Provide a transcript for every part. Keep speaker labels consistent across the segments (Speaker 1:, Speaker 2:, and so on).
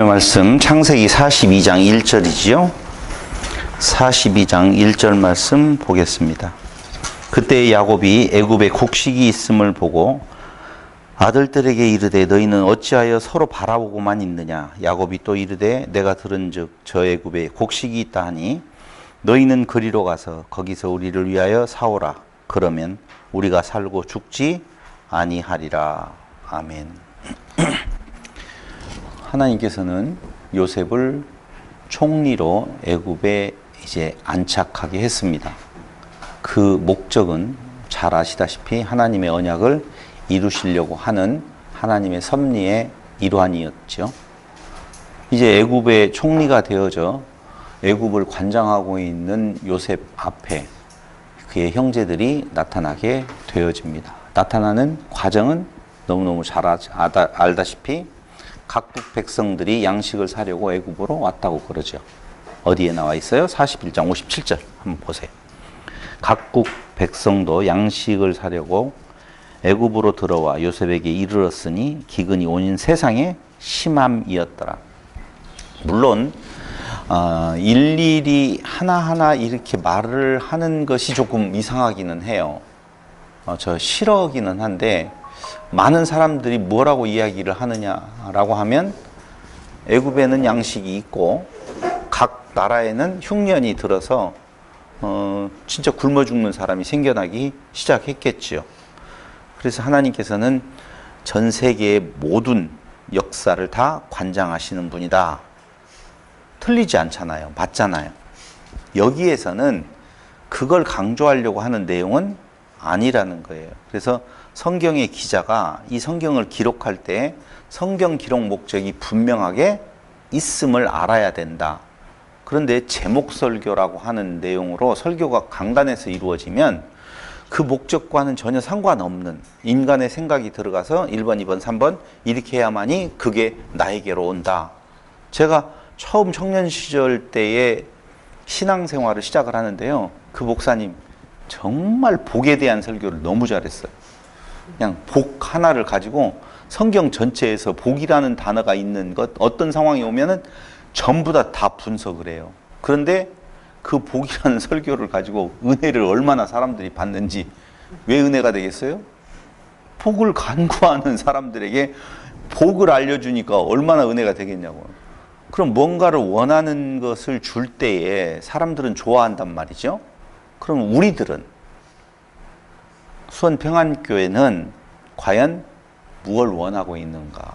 Speaker 1: 말씀 창세기 42장 1절이지요. 42장 1절 말씀 보겠습니다. 그때 야곱이 애굽에 곡식이 있음을 보고 아들들에게 이르되 너희는 어찌하여 서로 바라보고만 있느냐. 야곱이 또 이르되 내가 들은즉 저 애굽에 곡식이 있다 하니 너희는 그리로 가서 거기서 우리를 위하여 사오라. 그러면 우리가 살고 죽지 아니하리라. 아멘. 하나님께서는 요셉을 총리로 애굽에 이제 안착하게 했습니다. 그 목적은 잘 아시다시피 하나님의 언약을 이루시려고 하는 하나님의 섭리의 일환이었죠. 이제 애굽의 총리가 되어져 애굽을 관장하고 있는 요셉 앞에 그의 형제들이 나타나게 되어집니다. 나타나는 과정은 너무너무 잘 알다시피 각국 백성들이 양식을 사려고 애굽으로 왔다고 그러죠. 어디에 나와 있어요? 41장 57절 한번 보세요. 각국 백성도 양식을 사려고 애굽으로 들어와 요셉에게 이르렀으니 기근이 온 세상에 심함이었더라. 물론 일일이 하나하나 이렇게 말을 하는 것이 조금 이상하기는 해요. 저 싫어하기는 한데 많은 사람들이 뭐라고 이야기를 하느냐라고 하면 애굽에는 양식이 있고 각 나라에는 흉년이 들어서 진짜 굶어 죽는 사람이 생겨나기 시작했겠지요. 그래서 하나님께서는 전 세계의 모든 역사를 다 관장하시는 분이다. 틀리지 않잖아요. 맞잖아요. 여기에서는 그걸 강조하려고 하는 내용은 아니라는 거예요. 그래서 성경의 기자가 이 성경을 기록할 때 성경 기록 목적이 분명하게 있음을 알아야 된다. 그런데 제목 설교라고 하는 내용으로 설교가 강단에서 이루어지면 그 목적과는 전혀 상관없는 인간의 생각이 들어가서 1번, 2번, 3번 이렇게 해야만이 그게 나에게로 온다. 제가 처음 청년 시절 때에 신앙생활을 시작을 하는데요. 그 목사님 정말 복에 대한 설교를 너무 잘했어요. 그냥 복 하나를 가지고 성경 전체에서 복이라는 단어가 있는 것, 어떤 상황이 오면은 전부 다 분석을 해요. 그런데 그 복이라는 설교를 가지고 은혜를 얼마나 사람들이 받는지. 왜 은혜가 되겠어요? 복을 간구하는 사람들에게 복을 알려주니까 얼마나 은혜가 되겠냐고요. 그럼 뭔가를 원하는 것을 줄 때에 사람들은 좋아한단 말이죠. 그럼 우리들은 수원평안교회는 과연 무엇을 원하고 있는가?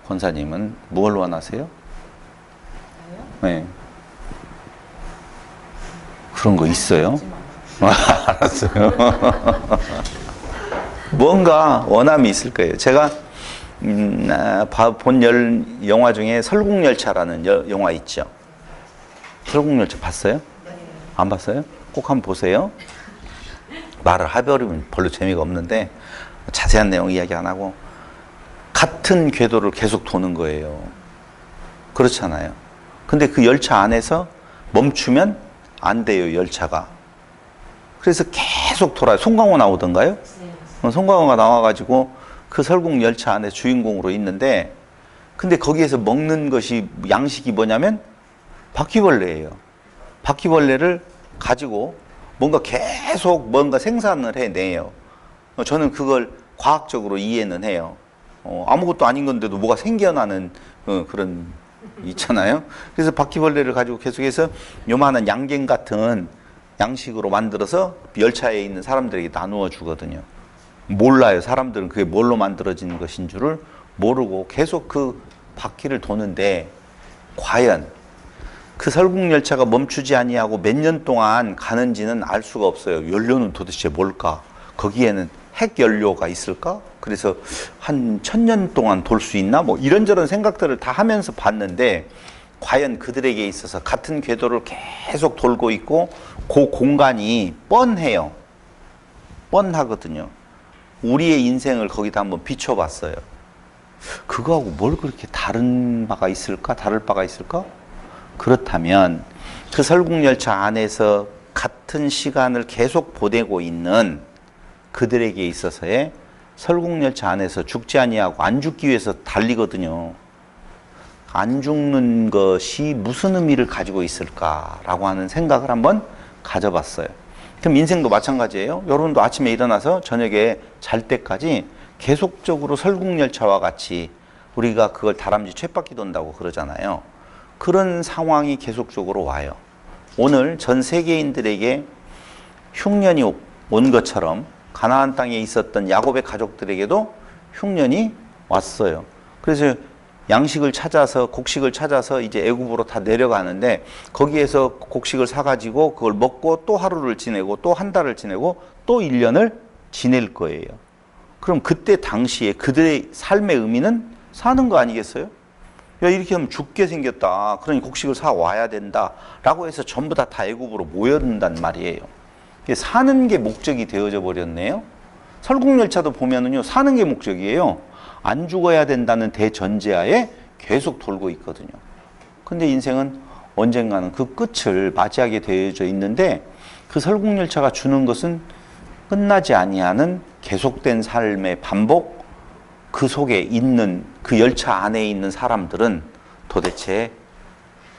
Speaker 1: 권사님은 무엇을 원하세요? 네. 그런 거 있어요? 알았어요. 뭔가 원함이 있을 거예요. 제가 본 영화 중에 설국열차라는 영화 있죠. 설국열차 봤어요? 안 봤어요? 꼭 한번 보세요. 말을 해버리면 별로 재미가 없는데 자세한 내용 이야기 안 하고 같은 궤도를 계속 도는 거예요. 그렇잖아요. 근데 그 열차 안에서 멈추면 안 돼요, 열차가. 그래서 계속 돌아요. 송강호 나오던가요? 송강호가 나와가지고 그 설국 열차 안에 주인공으로 있는데 근데 거기에서 먹는 것이 양식이 뭐냐면 바퀴벌레예요. 바퀴벌레를 가지고 뭔가 계속 뭔가 생산을 해내요. 저는 그걸 과학적으로 이해는 해요. 아무것도 아닌 건데도 뭐가 생겨나는 그런 있잖아요. 그래서 바퀴벌레를 가지고 계속해서 요만한 양갱 같은 양식으로 만들어서 열차에 있는 사람들에게 나누어 주거든요. 몰라요. 사람들은 그게 뭘로 만들어진 것인 줄을 모르고 계속 그 바퀴를 도는데 과연 그 설국열차가 멈추지 아니하고 몇 년 동안 가는지는 알 수가 없어요. 연료는 도대체 뭘까? 거기에는 핵연료가 있을까? 그래서 한 1000년 동안 돌 수 있나? 뭐 이런저런 생각들을 다 하면서 봤는데 과연 그들에게 있어서 같은 궤도를 계속 돌고 있고 그 공간이 뻔해요. 뻔하거든요. 우리의 인생을 거기다 한번 비춰봤어요. 그거하고 뭘 그렇게 다른 바가 있을까? 다를 바가 있을까? 그렇다면 그 설국열차 안에서 같은 시간을 계속 보내고 있는 그들에게 있어서의 설국열차 안에서 죽지 아니하고 안 죽기 위해서 달리거든요. 안 죽는 것이 무슨 의미를 가지고 있을까라고 하는 생각을 한번 가져봤어요. 그럼 인생도 마찬가지예요. 여러분도 아침에 일어나서 저녁에 잘 때까지 계속적으로 설국열차와 같이 우리가 그걸 다람쥐 쳇바퀴 돈다고 그러잖아요. 그런 상황이 계속적으로 와요. 오늘 전 세계인들에게 흉년이 온 것처럼 가나안 땅에 있었던 야곱의 가족들에게도 흉년이 왔어요. 그래서 양식을 찾아서 곡식을 찾아서 이제 애굽으로 다 내려가는데 거기에서 곡식을 사가지고 그걸 먹고 또 하루를 지내고 또 한 달을 지내고 또 1년을 지낼 거예요. 그럼 그때 당시에 그들의 삶의 의미는 사는 거 아니겠어요? 야, 이렇게 하면 죽게 생겼다. 그러니 곡식을 사 와야 된다. 라고 해서 전부 다 애굽으로 모여든단 말이에요. 사는 게 목적이 되어져 버렸네요. 설국열차도 보면은요, 사는 게 목적이에요. 안 죽어야 된다는 대전제하에 계속 돌고 있거든요. 근데 인생은 언젠가는 그 끝을 맞이하게 되어져 있는데 그 설국열차가 주는 것은 끝나지 아니하는 계속된 삶의 반복, 그 속에 있는 그 열차 안에 있는 사람들은 도대체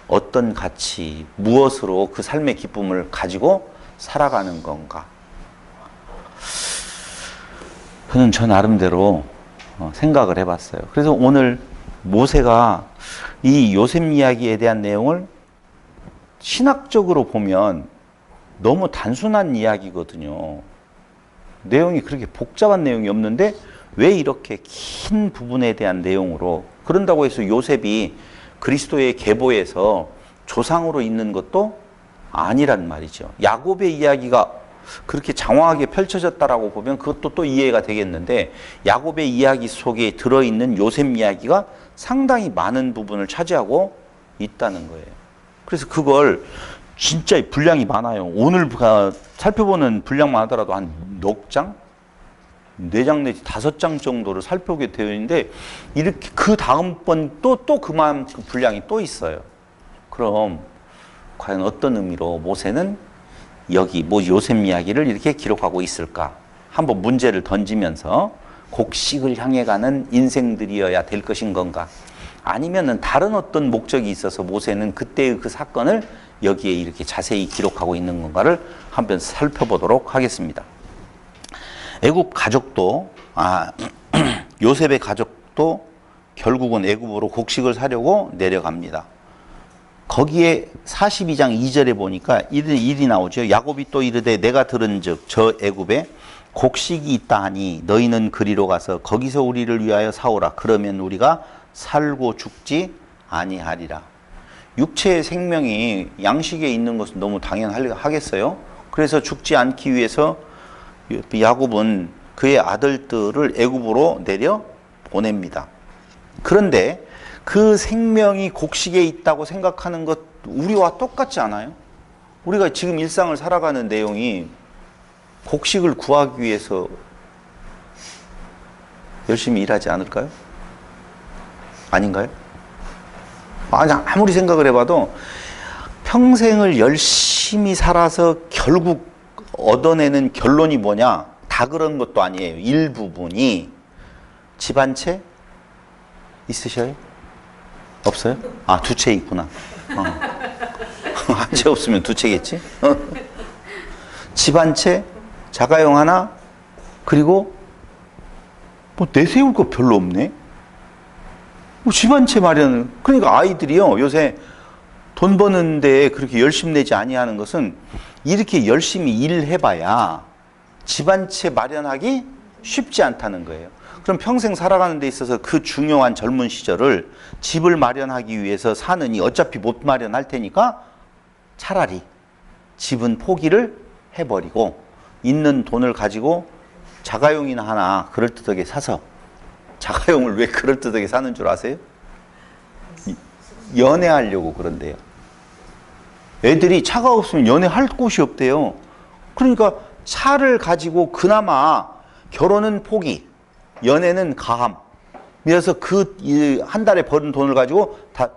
Speaker 1: 어떤 가치, 무엇으로 그 삶의 기쁨을 가지고 살아가는 건가? 저는 저 나름대로 생각을 해봤어요. 그래서 오늘 모세가 이 요셉 이야기에 대한 내용을 신학적으로 보면 너무 단순한 이야기거든요. 내용이 그렇게 복잡한 내용이 없는데 왜 이렇게 긴 부분에 대한 내용으로, 그런다고 해서 요셉이 그리스도의 계보에서 조상으로 있는 것도 아니란 말이죠. 야곱의 이야기가 그렇게 장황하게 펼쳐졌다라고 보면 그것도 또 이해가 되겠는데 야곱의 이야기 속에 들어있는 요셉 이야기가 상당히 많은 부분을 차지하고 있다는 거예요. 그래서 그걸 진짜 분량이 많아요. 오늘 살펴보는 분량만 하더라도 한 넉 장? 4장 내지 5장 정도를 살펴보게 되어 있는데 이렇게 그 다음번 또 그만큼 분량이 또 있어요. 그럼 과연 어떤 의미로 모세는 여기 요셉 이야기를 이렇게 기록하고 있을까? 한번 문제를 던지면서 곡식을 향해 가는 인생들이어야 될 것인 건가? 아니면은 다른 어떤 목적이 있어서 모세는 그때의 그 사건을 여기에 이렇게 자세히 기록하고 있는 건가를 한번 살펴보도록 하겠습니다. 애굽 가족도 요셉의 가족도 결국은 애굽으로 곡식을 사려고 내려갑니다. 거기에 42장 2절에 보니까 일이 나오죠. 야곱이 또 이르되 내가 들은즉 저 애굽에 곡식이 있다 하니 너희는 그리로 가서 거기서 우리를 위하여 사오라. 그러면 우리가 살고 죽지 아니하리라. 육체의 생명이 양식에 있는 것은 너무 당연하겠어요. 그래서 죽지 않기 위해서 야곱은 그의 아들들을 애굽으로 내려 보냅니다. 그런데 그 생명이 곡식에 있다고 생각하는 것 우리와 똑같지 않아요? 우리가 지금 일상을 살아가는 내용이 곡식을 구하기 위해서 열심히 일하지 않을까요? 아닌가요? 아무리 생각을 해봐도 평생을 열심히 살아서 결국 얻어내는 결론이 뭐냐? 다 그런 것도 아니에요. 일부분이. 집 한 채 있으셔요? 없어요? 두 채 있구나. 한 채 없으면 두 채겠지? 집 한 채, 자가용 하나, 그리고 내세울 거 별로 없네? 집 한 채 마련. 그러니까 아이들이요, 요새 돈 버는데 그렇게 열심히 내지 아니하는 것은 이렇게 열심히 일해봐야 집 한 채 마련하기 쉽지 않다는 거예요. 그럼 평생 살아가는 데 있어서 그 중요한 젊은 시절을 집을 마련하기 위해서 사느니 어차피 못 마련할 테니까 차라리 집은 포기를 해버리고 있는 돈을 가지고 자가용이나 하나 그럴듯하게 사서, 자가용을 왜 그럴듯하게 사는 줄 아세요? 연애하려고 그런대요. 애들이 차가 없으면 연애할 곳이 없대요. 그러니까 차를 가지고 그나마 결혼은 포기, 연애는 가함. 그래서 그 한 달에 버는 돈을 가지고 다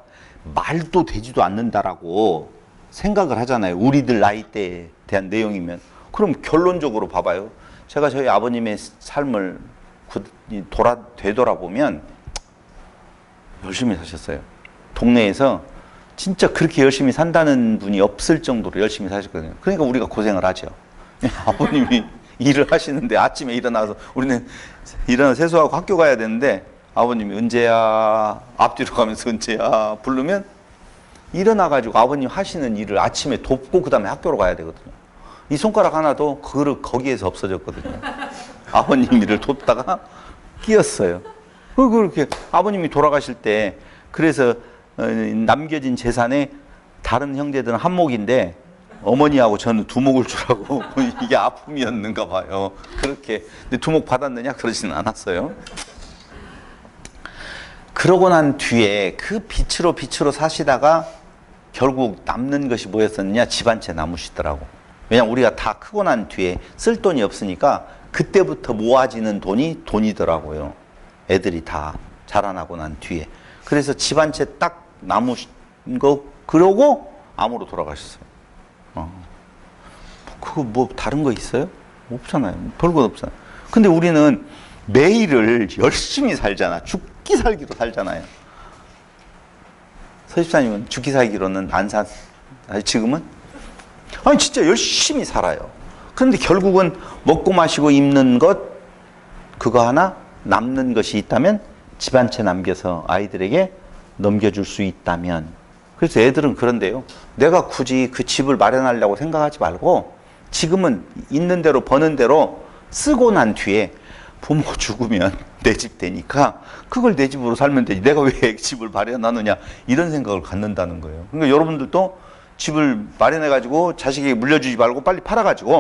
Speaker 1: 말도 되지도 않는다라고 생각을 하잖아요. 우리들 나이대에 대한 내용이면. 그럼 결론적으로 봐봐요. 제가 저희 아버님의 삶을 되돌아보면 열심히 사셨어요. 동네에서 진짜 그렇게 열심히 산다는 분이 없을 정도로 열심히 사셨거든요. 그러니까 우리가 고생을 하죠. 아버님이 일을 하시는데 아침에 일어나서 우리는 일어나서 세수하고 학교 가야 되는데 아버님이 은재야 앞뒤로 가면서 은재야 부르면 일어나가지고 아버님 하시는 일을 아침에 돕고 그 다음에 학교로 가야 되거든요. 이 손가락 하나도 거기에서 없어졌거든요. 아버님 일을 돕다가 끼었어요. 그렇게 아버님이 돌아가실 때 그래서 남겨진 재산에 다른 형제들은 한 몫인데 어머니하고 저는 두 몫을 주라고 이게 아픔이었는가 봐요. 그렇게. 근데 두 몫 받았느냐? 그러지는 않았어요. 그러고 난 뒤에 그 빛으로 사시다가 결국 남는 것이 뭐였었느냐? 집 한 채 남으시더라고. 왜냐면 우리가 다 크고 난 뒤에 쓸 돈이 없으니까 그때부터 모아지는 돈이 돈이더라고요. 애들이 다 자라나고 난 뒤에. 그래서 집 한 채 딱 남으신 거 그러고 암으로 돌아가셨어요. 그거 뭐 다른 거 있어요? 없잖아요. 별거 없잖아요. 근데 우리는 매일을 열심히 살잖아. 죽기 살기로 살잖아요. 서집사님은 죽기 살기로는 안 사, 지금은? 아니, 진짜 열심히 살아요. 그런데 결국은 먹고 마시고 입는 것, 그거 하나 남는 것이 있다면 집 한 채 남겨서 아이들에게 넘겨줄 수 있다면. 그래서 애들은 그런데요. 내가 굳이 그 집을 마련하려고 생각하지 말고 지금은 있는 대로 버는 대로 쓰고 난 뒤에 부모 죽으면 내 집 되니까 그걸 내 집으로 살면 되지. 내가 왜 집을 마련하느냐 이런 생각을 갖는다는 거예요. 그러니까 여러분들도 집을 마련해가지고 자식에게 물려주지 말고 빨리 팔아가지고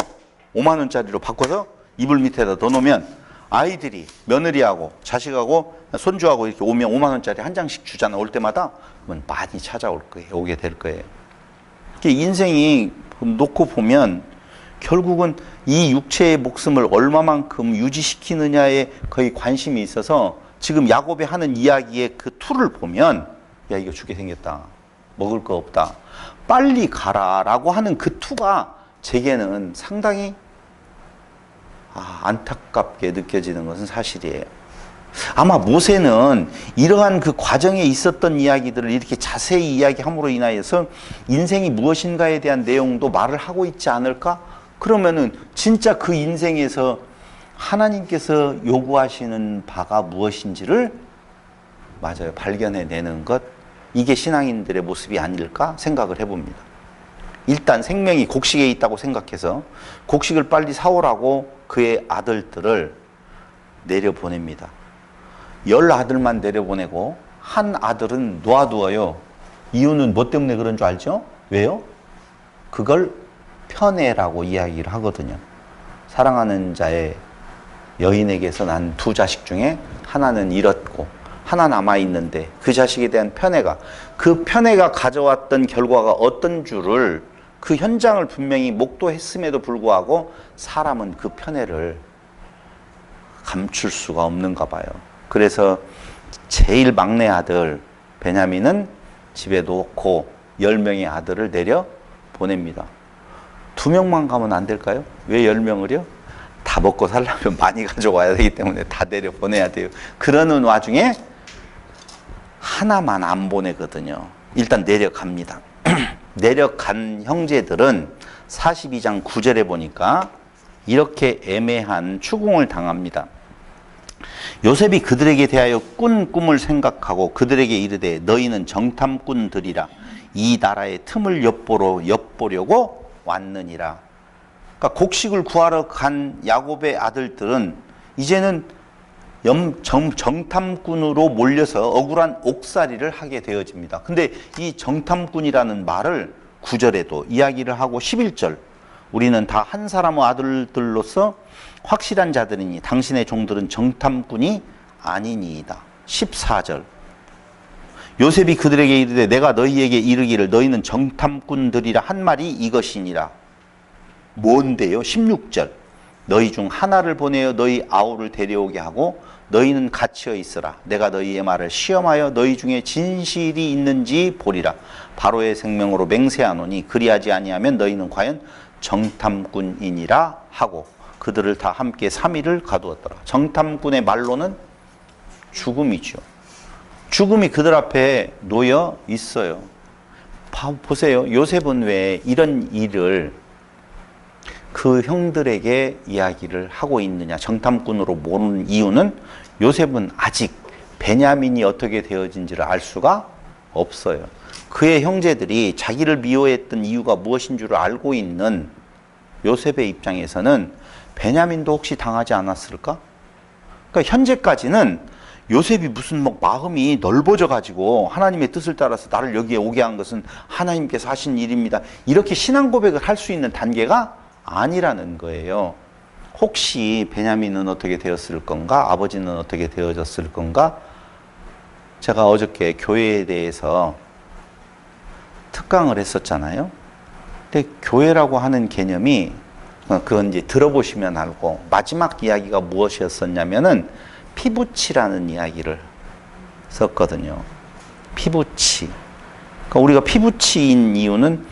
Speaker 1: 5만 원짜리로 바꿔서 이불 밑에다 넣어놓으면 아이들이 며느리하고 자식하고 손주하고 이렇게 오면 5만 원짜리 한 장씩 주잖아. 올 때마다 그러면 많이 찾아올 거예요. 오게 될 거예요. 인생이 놓고 보면 결국은 이 육체의 목숨을 얼마만큼 유지시키느냐에 거의 관심이 있어서 지금 야곱이 하는 이야기의 그 투를 보면 야 이거 죽게 생겼다. 먹을 거 없다. 빨리 가라라고 하는 그 투가 제게는 상당히 안타깝게 느껴지는 것은 사실이에요. 아마 모세는 이러한 그 과정에 있었던 이야기들을 이렇게 자세히 이야기함으로 인하여서 인생이 무엇인가에 대한 내용도 말을 하고 있지 않을까? 그러면은 진짜 그 인생에서 하나님께서 요구하시는 바가 무엇인지를 맞아요. 발견해내는 것. 이게 신앙인들의 모습이 아닐까 생각을 해봅니다. 일단 생명이 곡식에 있다고 생각해서 곡식을 빨리 사오라고 그의 아들들을 내려보냅니다. 10아들만 내려보내고 한 아들은 놓아두어요. 이유는 뭐 때문에 그런 줄 알죠? 왜요? 그걸 편애라고 이야기를 하거든요. 사랑하는 자의 여인에게서 난 두 자식 중에 하나는 잃었고 하나 남아있는데 그 자식에 대한 편애가 그 편애가 가져왔던 결과가 어떤 줄을 그 현장을 분명히 목도했음에도 불구하고 사람은 그 편애를 감출 수가 없는가 봐요. 그래서 제일 막내 아들 베냐민은 집에 놓고 10명의 아들을 내려 보냅니다. 2명만 가면 안 될까요? 왜 10명을요? 다 먹고 살려면 많이 가져와야 되기 때문에 다 내려 보내야 돼요. 그러는 와중에 하나만 안 보내거든요. 일단 내려갑니다. 내려간 형제들은 42장 9절에 보니까 이렇게 애매한 추궁을 당합니다. 요셉이 그들에게 대하여 꾼 꿈을 생각하고 그들에게 이르되 너희는 정탐꾼들이라 이 나라의 틈을 엿보려고 왔느니라. 그러니까 곡식을 구하러 간 야곱의 아들들은 이제는 정탐꾼으로 몰려서 억울한 옥살이를 하게 되어집니다. 근데 이 정탐꾼이라는 말을 9절에도 이야기를 하고 11절 우리는 다 한 사람의 아들들로서 확실한 자들이니 당신의 종들은 정탐꾼이 아니니이다. 14절 요셉이 그들에게 이르되 내가 너희에게 이르기를 너희는 정탐꾼들이라 한 말이 이것이니라. 뭔데요? 16절 너희 중 하나를 보내어 너희 아우를 데려오게 하고 너희는 갇혀 있으라. 내가 너희의 말을 시험하여 너희 중에 진실이 있는지 보리라. 바로의 생명으로 맹세하노니 그리하지 아니하면 너희는 과연 정탐꾼이니라 하고 그들을 다 함께 3일을 가두었더라. 정탐꾼의 말로는 죽음이죠. 죽음이 그들 앞에 놓여 있어요. 보세요. 요셉은 왜 이런 일을 그 형들에게 이야기를 하고 있느냐. 정탐꾼으로 모르는 이유는 요셉은 아직 베냐민이 어떻게 되어진지를 알 수가 없어요. 그의 형제들이 자기를 미워했던 이유가 무엇인 줄 알고 있는 요셉의 입장에서는 베냐민도 혹시 당하지 않았을까? 그러니까 현재까지는 요셉이 무슨 뭐 마음이 넓어져 가지고 하나님의 뜻을 따라서 나를 여기에 오게 한 것은 하나님께서 하신 일입니다. 이렇게 신앙 고백을 할 수 있는 단계가 아니라는 거예요. 혹시 베냐민은 어떻게 되었을 건가? 아버지는 어떻게 되어졌을 건가? 제가 어저께 교회에 대해서 특강을 했었잖아요. 근데 교회라고 하는 개념이 그건 이제 들어보시면 알고 마지막 이야기가 무엇이었었냐면은 피부치라는 이야기를 썼거든요. 피부치. 그러니까 우리가 피부치인 이유는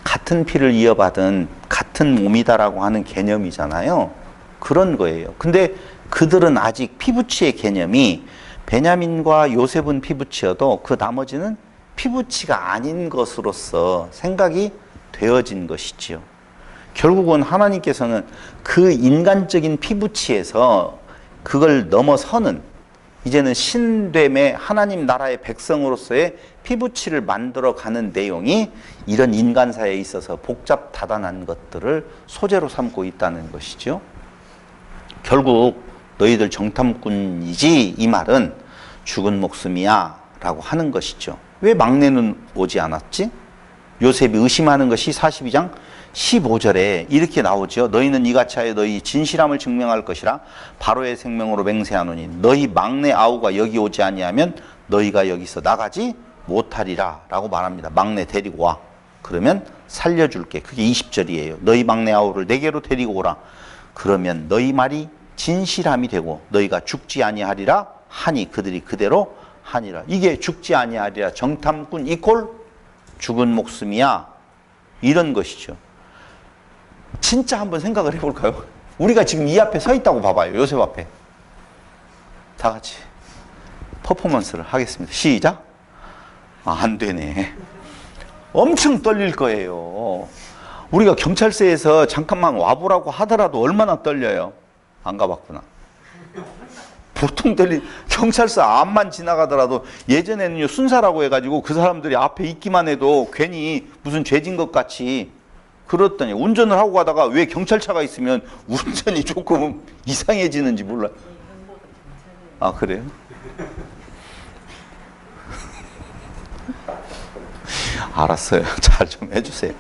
Speaker 1: 같은 피를 이어받은 같은 몸이다라고 하는 개념이잖아요. 그런 거예요. 근데 그들은 아직 피부치의 개념이 베냐민과 요셉은 피부치여도 그 나머지는 피부치가 아닌 것으로서 생각이 되어진 것이지요. 결국은 하나님께서는 그 인간적인 피부치에서 그걸 넘어서는 이제는 신됨의 하나님 나라의 백성으로서의 피부치를 만들어가는 내용이 이런 인간사에 있어서 복잡다단한 것들을 소재로 삼고 있다는 것이죠. 결국 너희들 정탐꾼이지 이 말은 죽은 목숨이야 라고 하는 것이죠. 왜 막내는 오지 않았지? 요셉이 의심하는 것이 42장 15절에 이렇게 나오죠. 너희는 이같이 하여 너희 진실함을 증명할 것이라 바로의 생명으로 맹세하노니 너희 막내 아우가 여기 오지 아니하면 너희가 여기서 나가지 못하리라 라고 말합니다. 막내 데리고 와. 그러면 살려줄게. 그게 20절이에요. 너희 막내 아우를 내게로 데리고 오라. 그러면 너희 말이 진실함이 되고 너희가 죽지 아니하리라 하니 그들이 그대로 하니라. 이게 죽지 아니하리라 정탐꾼 이콜 죽은 목숨이야. 이런 것이죠. 진짜 한번 생각을 해볼까요? 우리가 지금 이 앞에 서 있다고 봐봐요. 요셉 앞에. 다 같이 퍼포먼스를 하겠습니다. 시작. 안 되네. 엄청 떨릴 거예요. 우리가 경찰서에서 잠깐만 와보라고 하더라도 얼마나 떨려요. 안 가봤구나. 보통 경찰서 앞만 지나가더라도 예전에는 순사라고 해가지고 그 사람들이 앞에 있기만 해도 괜히 무슨 죄진 것 같이 그렇더니 운전을 하고 가다가 왜 경찰차가 있으면 운전이 조금 이상해지는지 몰라요. 아, 그래요? 알았어요. 잘 좀 해주세요.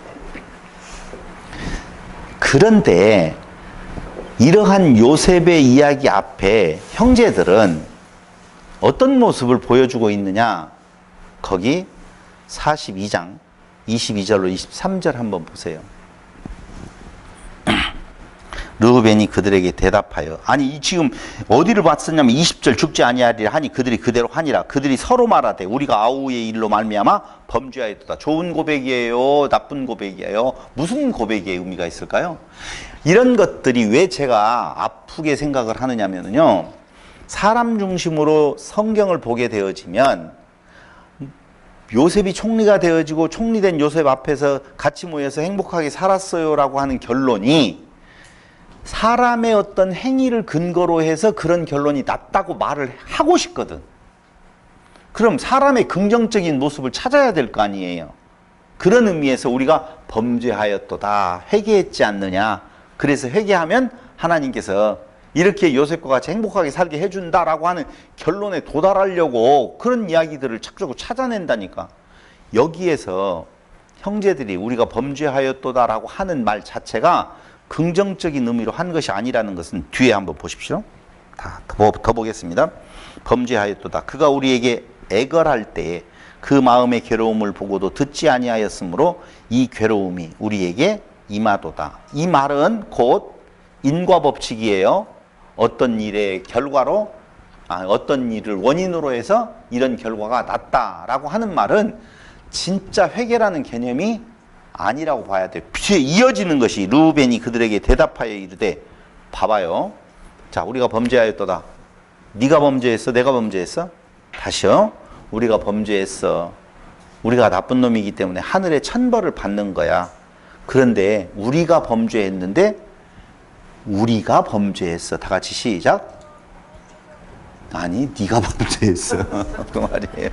Speaker 1: 그런데 이러한 요셉의 이야기 앞에 형제들은 어떤 모습을 보여주고 있느냐? 거기 42장 22절로 23절 한번 보세요. 르우벤이 그들에게 대답하여 아니 지금 어디를 봤었냐면 20절 죽지 아니하리라 하니 그들이 그대로 하니라. 그들이 서로 말하되 우리가 아우의 일로 말미암아 범죄하였도다. 좋은 고백이에요? 나쁜 고백이에요? 무슨 고백의 의미가 있을까요? 이런 것들이 왜 제가 아프게 생각을 하느냐면요. 사람 중심으로 성경을 보게 되어지면 요셉이 총리가 되어지고 총리된 요셉 앞에서 같이 모여서 행복하게 살았어요라고 하는 결론이 사람의 어떤 행위를 근거로 해서 그런 결론이 났다고 말을 하고 싶거든. 그럼 사람의 긍정적인 모습을 찾아야 될 거 아니에요. 그런 의미에서 우리가 범죄하였도다 회개했지 않느냐. 그래서 회개하면 하나님께서 이렇게 요셉과 같이 행복하게 살게 해준다라고 하는 결론에 도달하려고 그런 이야기들을 자꾸 찾아낸다니까. 여기에서 형제들이 우리가 범죄하였도다라고 하는 말 자체가 긍정적인 의미로 한 것이 아니라는 것은 뒤에 한번 보십시오. 더 보겠습니다. 범죄하였도다. 그가 우리에게 애걸할 때에 그 마음의 괴로움을 보고도 듣지 아니하였으므로 이 괴로움이 우리에게 임하도다. 이 말은 곧 인과법칙이에요. 어떤 일의 결과로 어떤 일을 원인으로 해서 이런 결과가 났다라고 하는 말은 진짜 회개라는 개념이 아니라고 봐야 돼요. 뒤에 이어지는 것이 르우벤이 그들에게 대답하여 이르되 봐봐요. 자, 우리가 범죄하였도다. 네가 범죄했어? 내가 범죄했어? 다시요. 우리가 범죄했어. 우리가 나쁜 놈이기 때문에 하늘의 천벌을 받는 거야. 그런데 우리가 범죄했는데 우리가 범죄했어. 다 같이 시작. 아니, 네가 범죄했어. 그 말이에요.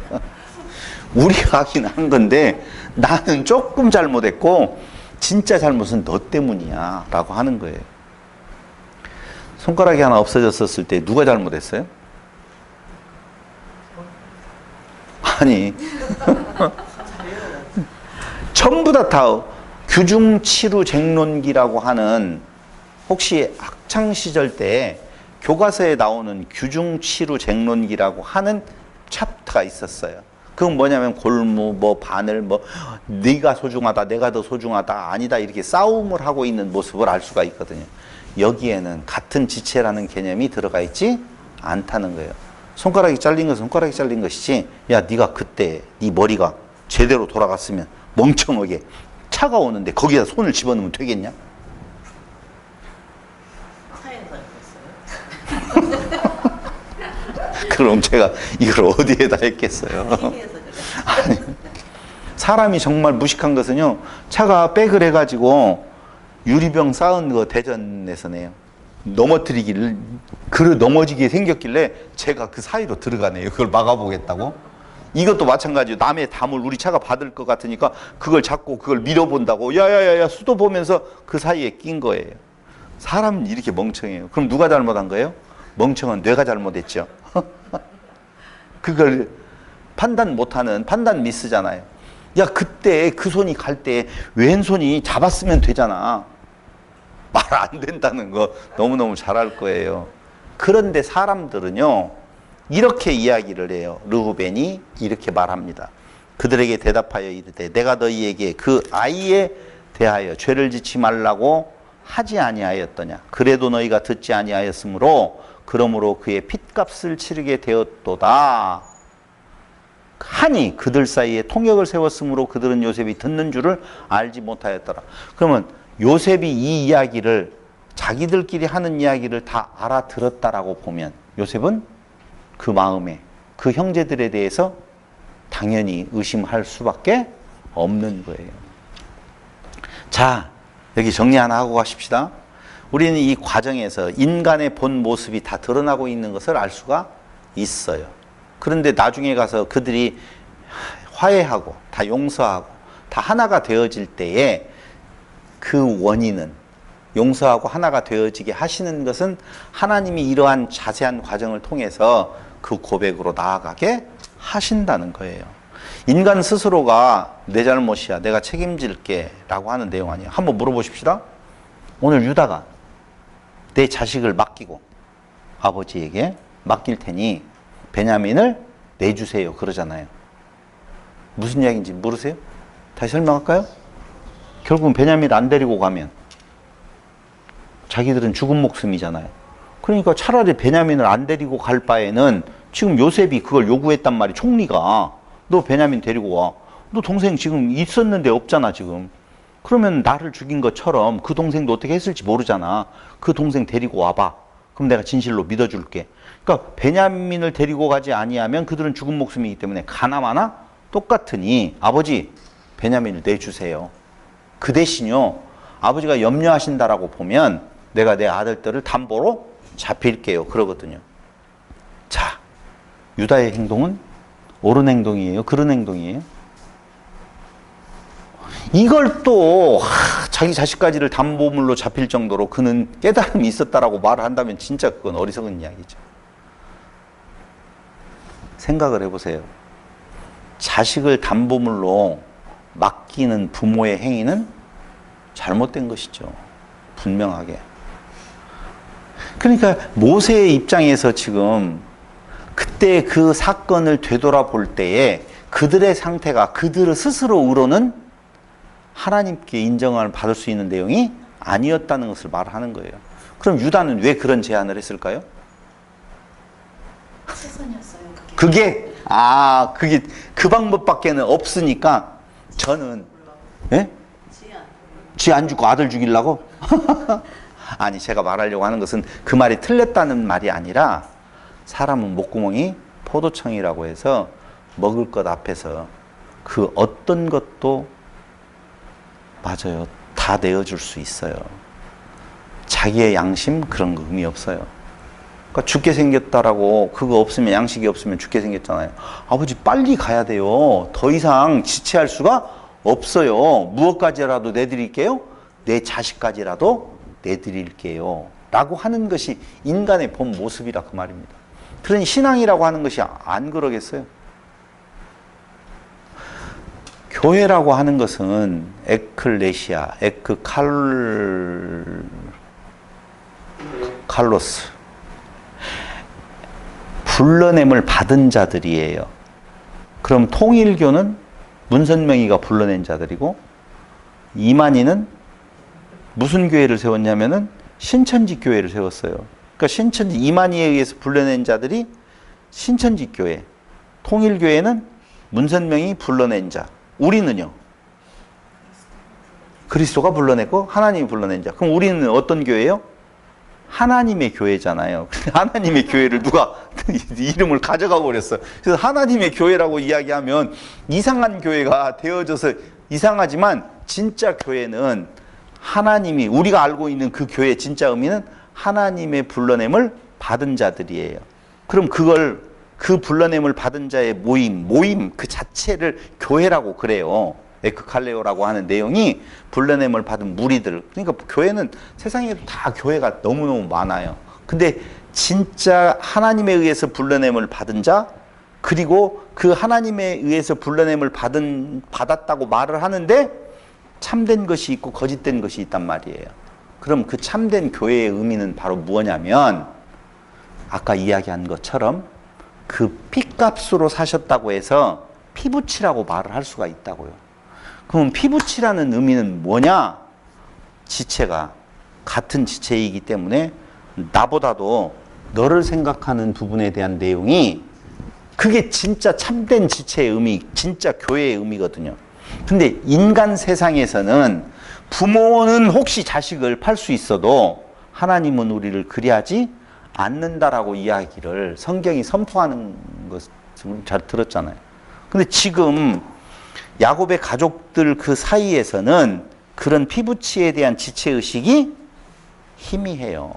Speaker 1: 우리가 하긴 한 건데 나는 조금 잘못했고 진짜 잘못은 너 때문이야 라고 하는 거예요. 손가락이 하나 없어졌었을 때 누가 잘못했어요? 아니 전부 다 규중치루쟁론기라고 하는, 혹시 학창시절 때 교과서에 나오는 규중치루쟁론기라고 하는 챕터가 있었어요. 그건 뭐냐면 골무, 뭐 바늘, 뭐 네가 소중하다, 내가 더 소중하다, 아니다, 이렇게 싸움을 하고 있는 모습을 알 수가 있거든요. 여기에는 같은 지체라는 개념이 들어가 있지 않다는 거예요. 손가락이 잘린 것은 손가락이 잘린 것이지, 야 네가 그때 네 머리가 제대로 돌아갔으면 멍청하게 차가 오는데 거기다 손을 집어넣으면 되겠냐? 그럼 제가 이걸 어디에다 했겠어요? 아니, 사람이 정말 무식한 것은요, 차가 백을 해가지고 유리병 쌓은 거 대전에서네요. 넘어뜨리기를, 넘어지게 생겼길래 제가 그 사이로 들어가네요. 그걸 막아보겠다고. 이것도 마찬가지예요. 남의 담을 우리 차가 받을 것 같으니까 그걸 잡고 그걸 밀어본다고. 야야야야 수도 보면서 그 사이에 낀 거예요. 사람은 이렇게 멍청해요. 그럼 누가 잘못한 거예요? 멍청한 뇌가 잘못했죠. 그걸 판단 못하는 판단 미스잖아요. 야 그때 그 손이 갈 때 왼손이 잡았으면 되잖아. 말 안 된다는 거 너무너무 잘 알 거예요. 그런데 사람들은요 이렇게 이야기를 해요. 르후벤이 이렇게 말합니다. 그들에게 대답하여 이르되 내가 너희에게 그 아이에 대하여 죄를 짓지 말라고 하지 아니하였더냐. 그래도 너희가 듣지 아니하였으므로 그러므로 그의 핏값을 치르게 되었도다 하니 그들 사이에 통역을 세웠으므로 그들은 요셉이 듣는 줄을 알지 못하였더라. 그러면 요셉이 이 이야기를, 자기들끼리 하는 이야기를 다 알아들었다라고 보면 요셉은 그 마음에 그 형제들에 대해서 당연히 의심할 수밖에 없는 거예요. 자, 여기 정리 하나 하고 가십시다. 우리는 이 과정에서 인간의 본 모습이 다 드러나고 있는 것을 알 수가 있어요. 그런데 나중에 가서 그들이 화해하고 다 용서하고 다 하나가 되어질 때에 그 원인은, 용서하고 하나가 되어지게 하시는 것은 하나님이 이러한 자세한 과정을 통해서 그 고백으로 나아가게 하신다는 거예요. 인간 스스로가 내 잘못이야, 내가 책임질게 라고 하는 내용 아니에요. 한번 물어보십시다. 오늘 유다가 내 자식을 맡기고 아버지에게 맡길 테니 베냐민을 내주세요 그러잖아요. 무슨 이야기인지 모르세요? 다시 설명할까요? 결국은 베냐민을 안 데리고 가면 자기들은 죽은 목숨이잖아요. 그러니까 차라리 베냐민을 안 데리고 갈 바에는, 지금 요셉이 그걸 요구했단 말이에요. 총리가 너 베냐민 데리고 와. 너 동생 지금 있었는데 없잖아 지금. 그러면 나를 죽인 것처럼 그 동생도 어떻게 했을지 모르잖아. 그 동생 데리고 와봐. 그럼 내가 진실로 믿어줄게. 그러니까 베냐민을 데리고 가지 아니하면 그들은 죽은 목숨이기 때문에 가나마나 똑같으니 아버지 베냐민을 내주세요. 그 대신요 아버지가 염려하신다라고 보면 내가 내 아들들을 담보로 잡힐게요 그러거든요. 자, 유다의 행동은 옳은 행동이에요? 그런 행동이에요? 이걸 또 자기 자식까지를 담보물로 잡힐 정도로 그는 깨달음이 있었다라고 말을 한다면 진짜 그건 어리석은 이야기죠. 생각을 해보세요. 자식을 담보물로 맡기는 부모의 행위는 잘못된 것이죠. 분명하게. 그러니까 모세의 입장에서 지금 그때 그 사건을 되돌아볼 때에 그들의 상태가 그들 스스로로는 하나님께 인정을 받을 수 있는 내용이 아니었다는 것을 말하는 거예요. 그럼 유다는 왜 그런 제안을 했을까요?
Speaker 2: 최선이었어요.
Speaker 1: 그게 그 방법밖에는 없으니까 저는 지 안 죽고 아들 죽이려고? 아니, 제가 말하려고 하는 것은 그 말이 틀렸다는 말이 아니라 사람은 목구멍이 포도청이라고 해서 먹을 것 앞에서 그 어떤 것도 맞아요. 다 내어줄 수 있어요. 자기의 양심 그런 거 의미 없어요. 그러니까 죽게 생겼다라고 그거 없으면 양식이 없으면 죽게 생겼잖아요. 아버지 빨리 가야 돼요. 더 이상 지체할 수가 없어요. 무엇까지라도 내드릴게요. 내 자식까지라도 내드릴게요. 라고 하는 것이 인간의 본 모습이라 그 말입니다. 그러니 신앙이라고 하는 것이 안 그러겠어요? 교회라고 하는 것은 에클레시아, 칼로스 불러냄을 받은 자들이에요. 그럼 통일교는 문선명이가 불러낸 자들이고 이만희는 무슨 교회를 세웠냐면은 신천지 교회를 세웠어요. 그러니까 신천지 이만희에 의해서 불러낸 자들이 신천지 교회, 통일교회는 문선명이 불러낸 자. 우리는요? 그리스도가 불러냈고 하나님이 불러낸 자. 그럼 우리는 어떤 교회예요? 하나님의 교회잖아요. 하나님의 교회를 누가 이름을 가져가고 그랬어요. 그래서 하나님의 교회라고 이야기하면 이상한 교회가 되어져서 이상하지만 진짜 교회는 하나님이 우리가 알고 있는 그 교회의 진짜 의미는 하나님의 불러냄을 받은 자들이에요. 그럼 그걸 그 불러냄을 받은 자의 모임 그 자체를 교회라고 그래요. 에크칼레오라고 하는 내용이 불러냄을 받은 무리들. 그러니까 교회는 세상에 다 교회가 너무너무 많아요. 근데 진짜 하나님에 의해서 불러냄을 받은 자, 그리고 그 하나님에 의해서 불러냄을 받았다고 말을 하는데 참된 것이 있고 거짓된 것이 있단 말이에요. 그럼 그 참된 교회의 의미는 바로 무엇이냐면 아까 이야기한 것처럼 그 피값으로 사셨다고 해서 피부치라고 말을 할 수가 있다고요. 그럼 피부치라는 의미는 뭐냐? 지체가 같은 지체이기 때문에 나보다도 너를 생각하는 부분에 대한 내용이 그게 진짜 참된 지체의 의미, 진짜 교회의 의미거든요. 근데 인간 세상에서는 부모는 혹시 자식을 팔 수 있어도 하나님은 우리를 그리하지 않는다라고 이야기를 성경이 선포하는 것을 잘 들었잖아요. 근데 지금 야곱의 가족들 그 사이에서는 그런 피부치에 대한 지체의식이 희미해요.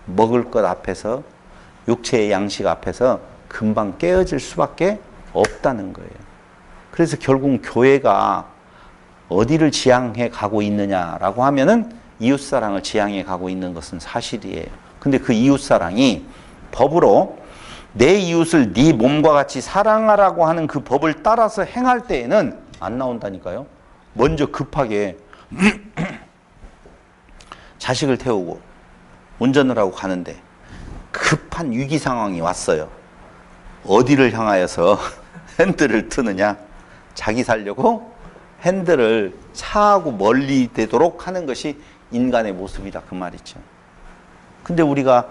Speaker 1: 먹을 것 앞에서 육체의 양식 앞에서 금방 깨어질 수밖에 없다는 거예요. 그래서 결국 교회가 어디를 지향해 가고 있느냐라고 하면은 이웃사랑을 지향해 가고 있는 것은 사실이에요. 근데 그 이웃사랑이 법으로 내 이웃을 네 몸과 같이 사랑하라고 하는 그 법을 따라서 행할 때에는 안 나온다니까요. 먼저 급하게 자식을 태우고 운전을 하고 가는데 급한 위기 상황이 왔어요. 어디를 향하여서 핸들을 트느냐? 자기 살려고 핸들을 차하고 멀리 되도록 하는 것이 인간의 모습이다 그 말이죠. 근데 우리가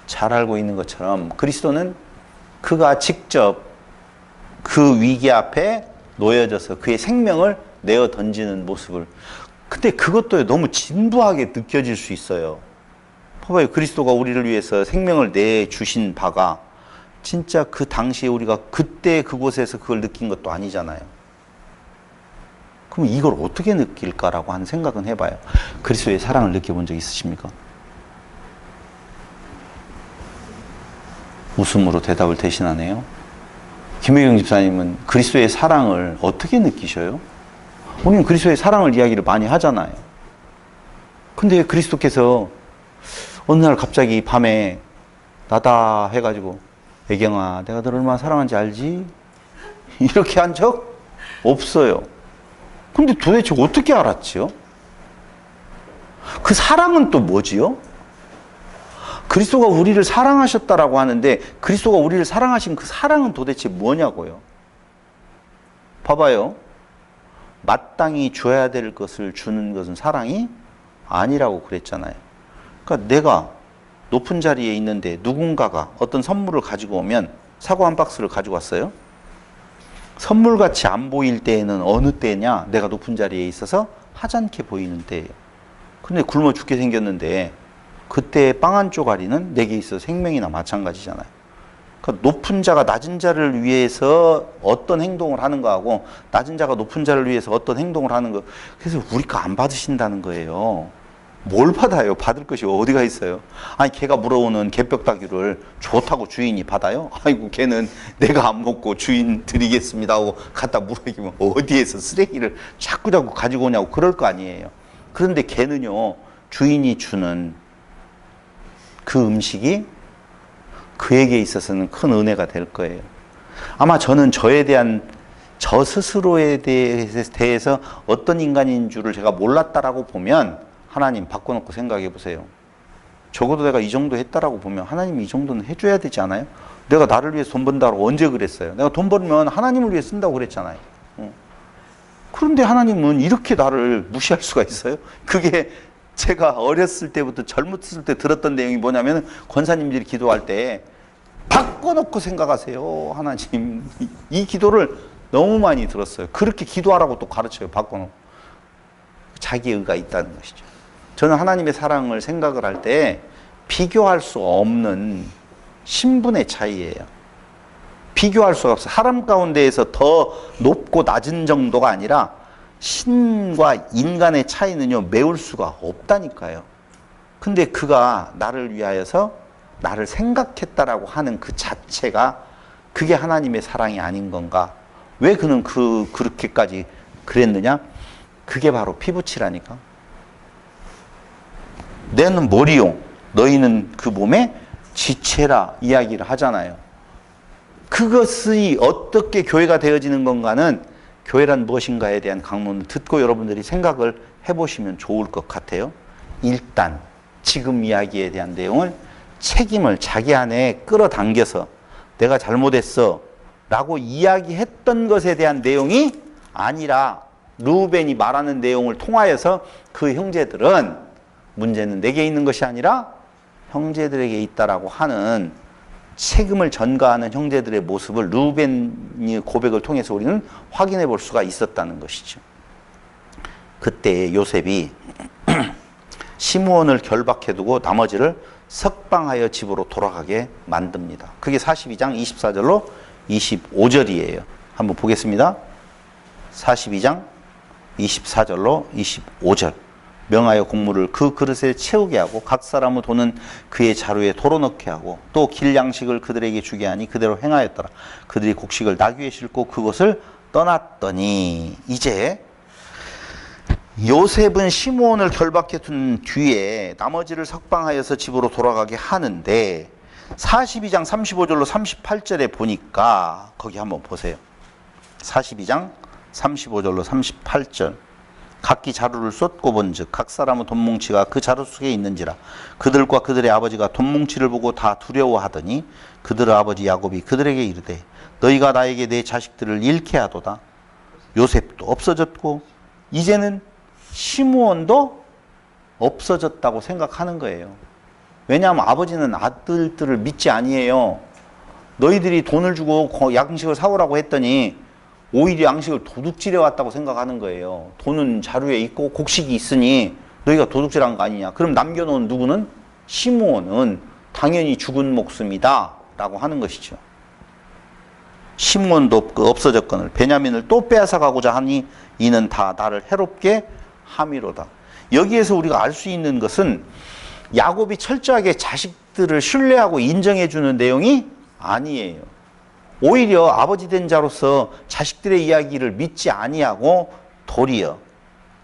Speaker 1: 잘 알고 있는 것처럼 그리스도는 그가 직접 그 위기 앞에 놓여져서 그의 생명을 내어 던지는 모습을, 근데 그것도 너무 진부하게 느껴질 수 있어요. 봐봐요. 그리스도가 우리를 위해서 생명을 내주신 바가 진짜 그 당시에 우리가 그때 그곳에서 그걸 느낀 것도 아니잖아요. 그럼 이걸 어떻게 느낄까라고 하는 생각은 해봐요. 그리스도의 사랑을 느껴본 적 있으십니까? 웃음으로 대답을 대신하네요. 김혜경 집사님은 그리스도의 사랑을 어떻게 느끼셔요? 우리는 그리스도의 사랑을 이야기를 많이 하잖아요. 근데 그리스도께서 어느 날 갑자기 밤에 나다 해가지고 애경아 내가 너를 얼마나 사랑하는지 알지? 이렇게 한 적 없어요. 근데 도대체 어떻게 알았지요? 그 사랑은 또 뭐지요? 그리스도가 우리를 사랑하셨다라고 하는데 그리스도가 우리를 사랑하신 그 사랑은 도대체 뭐냐고요? 봐봐요. 마땅히 줘야 될 것을 주는 것은 사랑이 아니라고 그랬잖아요. 그러니까 내가 높은 자리에 있는데 누군가가 어떤 선물을 가지고 오면 사과 한 박스를 가지고 왔어요. 선물같이 안 보일 때에는 어느 때냐? 내가 높은 자리에 있어서 하찮게 보이는 때예요. 근데 굶어 죽게 생겼는데 그때 빵 한 쪼가리는 내게 있어서 생명이나 마찬가지잖아요. 그러니까 높은 자가 낮은 자를 위해서 어떤 행동을 하는 거하고 낮은 자가 높은 자를 위해서 어떤 행동을 하는 거. 그래서 우리가 안 받으신다는 거예요. 뭘 받아요? 받을 것이 어디가 있어요? 아니 개가 물어오는 개뼈다귀를 좋다고 주인이 받아요? 아이고 걔는 내가 안 먹고 주인 드리겠습니다 하고 갖다 물어기면 어디에서 쓰레기를 자꾸 가지고 오냐고 그럴 거 아니에요. 그런데 개는요 주인이 주는 그 음식이 그에게 있어서는 큰 은혜가 될 거예요. 아마 저는 저에 대한 저 스스로에 대해서 어떤 인간인 줄을 제가 몰랐다라고 보면 하나님 바꿔놓고 생각해 보세요. 적어도 내가 이 정도 했다라고 보면 하나님이 이 정도는 해줘야 되지 않아요? 내가 나를 위해서 돈 번다고 언제 그랬어요? 내가 돈 벌면 하나님을 위해 쓴다고 그랬잖아요. 그런데 하나님은 이렇게 나를 무시할 수가 있어요? 그게 제가 어렸을 때부터 젊었을 때 들었던 내용이 뭐냐면 권사님들이 기도할 때 바꿔놓고 생각하세요. 하나님 이 기도를 너무 많이 들었어요. 그렇게 기도하라고 또 가르쳐요. 바꿔놓고. 자기 의가 있다는 것이죠. 저는 하나님의 사랑을 생각을 할 때 비교할 수 없는 신분의 차이예요. 비교할 수가 없어요. 사람 가운데에서 더 높고 낮은 정도가 아니라 신과 인간의 차이는요 메울 수가 없다니까요. 근데 그가 나를 위하여서 나를 생각했다라고 하는 그 자체가 그게 하나님의 사랑이 아닌 건가? 왜 그는 그렇게까지 그랬느냐? 그게 바로 피부치라니까. 내는 머리용, 너희는 그 몸에 지체라 이야기를 하잖아요. 그것이 어떻게 교회가 되어지는 건가는 교회란 무엇인가에 대한 강론을 듣고 여러분들이 생각을 해보시면 좋을 것 같아요. 일단 지금 이야기에 대한 내용을 책임을 자기 안에 끌어당겨서 내가 잘못했어 라고 이야기했던 것에 대한 내용이 아니라 르우벤이 말하는 내용을 통하여서 그 형제들은 문제는 내게 있는 것이 아니라 형제들에게 있다라고 하는 책임을 전가하는 형제들의 모습을 르우벤의 고백을 통해서 우리는 확인해 볼 수가 있었다는 것이죠. 그때 요셉이 시므온을 결박해두고 나머지를 석방하여 집으로 돌아가게 만듭니다. 그게 42장 24절로 25절이에요. 한번 보겠습니다. 42장 24절로 25절. 명하여 곡물을 그 그릇에 채우게 하고 각 사람의 돈은 그의 자루에 덜어넣게 하고 또 길 양식을 그들에게 주게 하니 그대로 행하였더라. 그들이 곡식을 나귀에 싣고 그곳을 떠났더니 이제 요셉은 시므온을 결박해 둔 뒤에 나머지를 석방하여서 집으로 돌아가게 하는데 42장 35절로 38절에 보니까 거기 한번 보세요. 42장 35절로 38절. 각기 자루를 쏟고 본즉 각 사람의 돈뭉치가 그 자루 속에 있는지라 그들과 그들의 아버지가 돈뭉치를 보고 다 두려워하더니 그들의 아버지 야곱이 그들에게 이르되 너희가 나에게 내 자식들을 잃게 하도다. 요셉도 없어졌고 이제는 시므온도 없어졌다고 생각하는 거예요. 왜냐하면 아버지는 아들들을 믿지 아니해요. 너희들이 돈을 주고 양식을 사오라고 했더니 오히려 양식을 도둑질해 왔다고 생각하는 거예요. 돈은 자루에 있고 곡식이 있으니 너희가 도둑질한 거 아니냐. 그럼 남겨놓은 누구는? 시므온은 당연히 죽은 목숨이다 라고 하는 것이죠. 시므온도 없어졌거늘 베냐민을 또 빼앗아가고자 하니 이는 다 나를 해롭게 함이로다. 여기에서 우리가 알 수 있는 것은 야곱이 철저하게 자식들을 신뢰하고 인정해주는 내용이 아니에요. 오히려 아버지 된 자로서 자식들의 이야기를 믿지 아니하고 도리어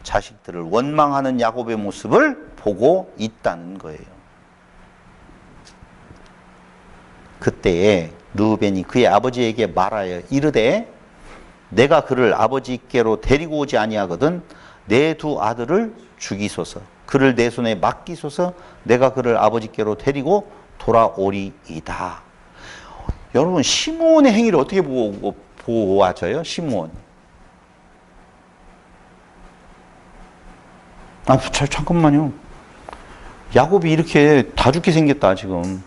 Speaker 1: 자식들을 원망하는 야곱의 모습을 보고 있다는 거예요. 그때에 르우벤이 그의 아버지에게 말하여 이르되 내가 그를 아버지께로 데리고 오지 아니하거든 내 두 아들을 죽이소서 그를 내 손에 맡기소서 내가 그를 아버지께로 데리고 돌아오리이다. 여러분 시므온의 행위를 어떻게 보호하져요? 시므온. 잠깐만요. 야곱이 이렇게 다 죽게 생겼다 지금.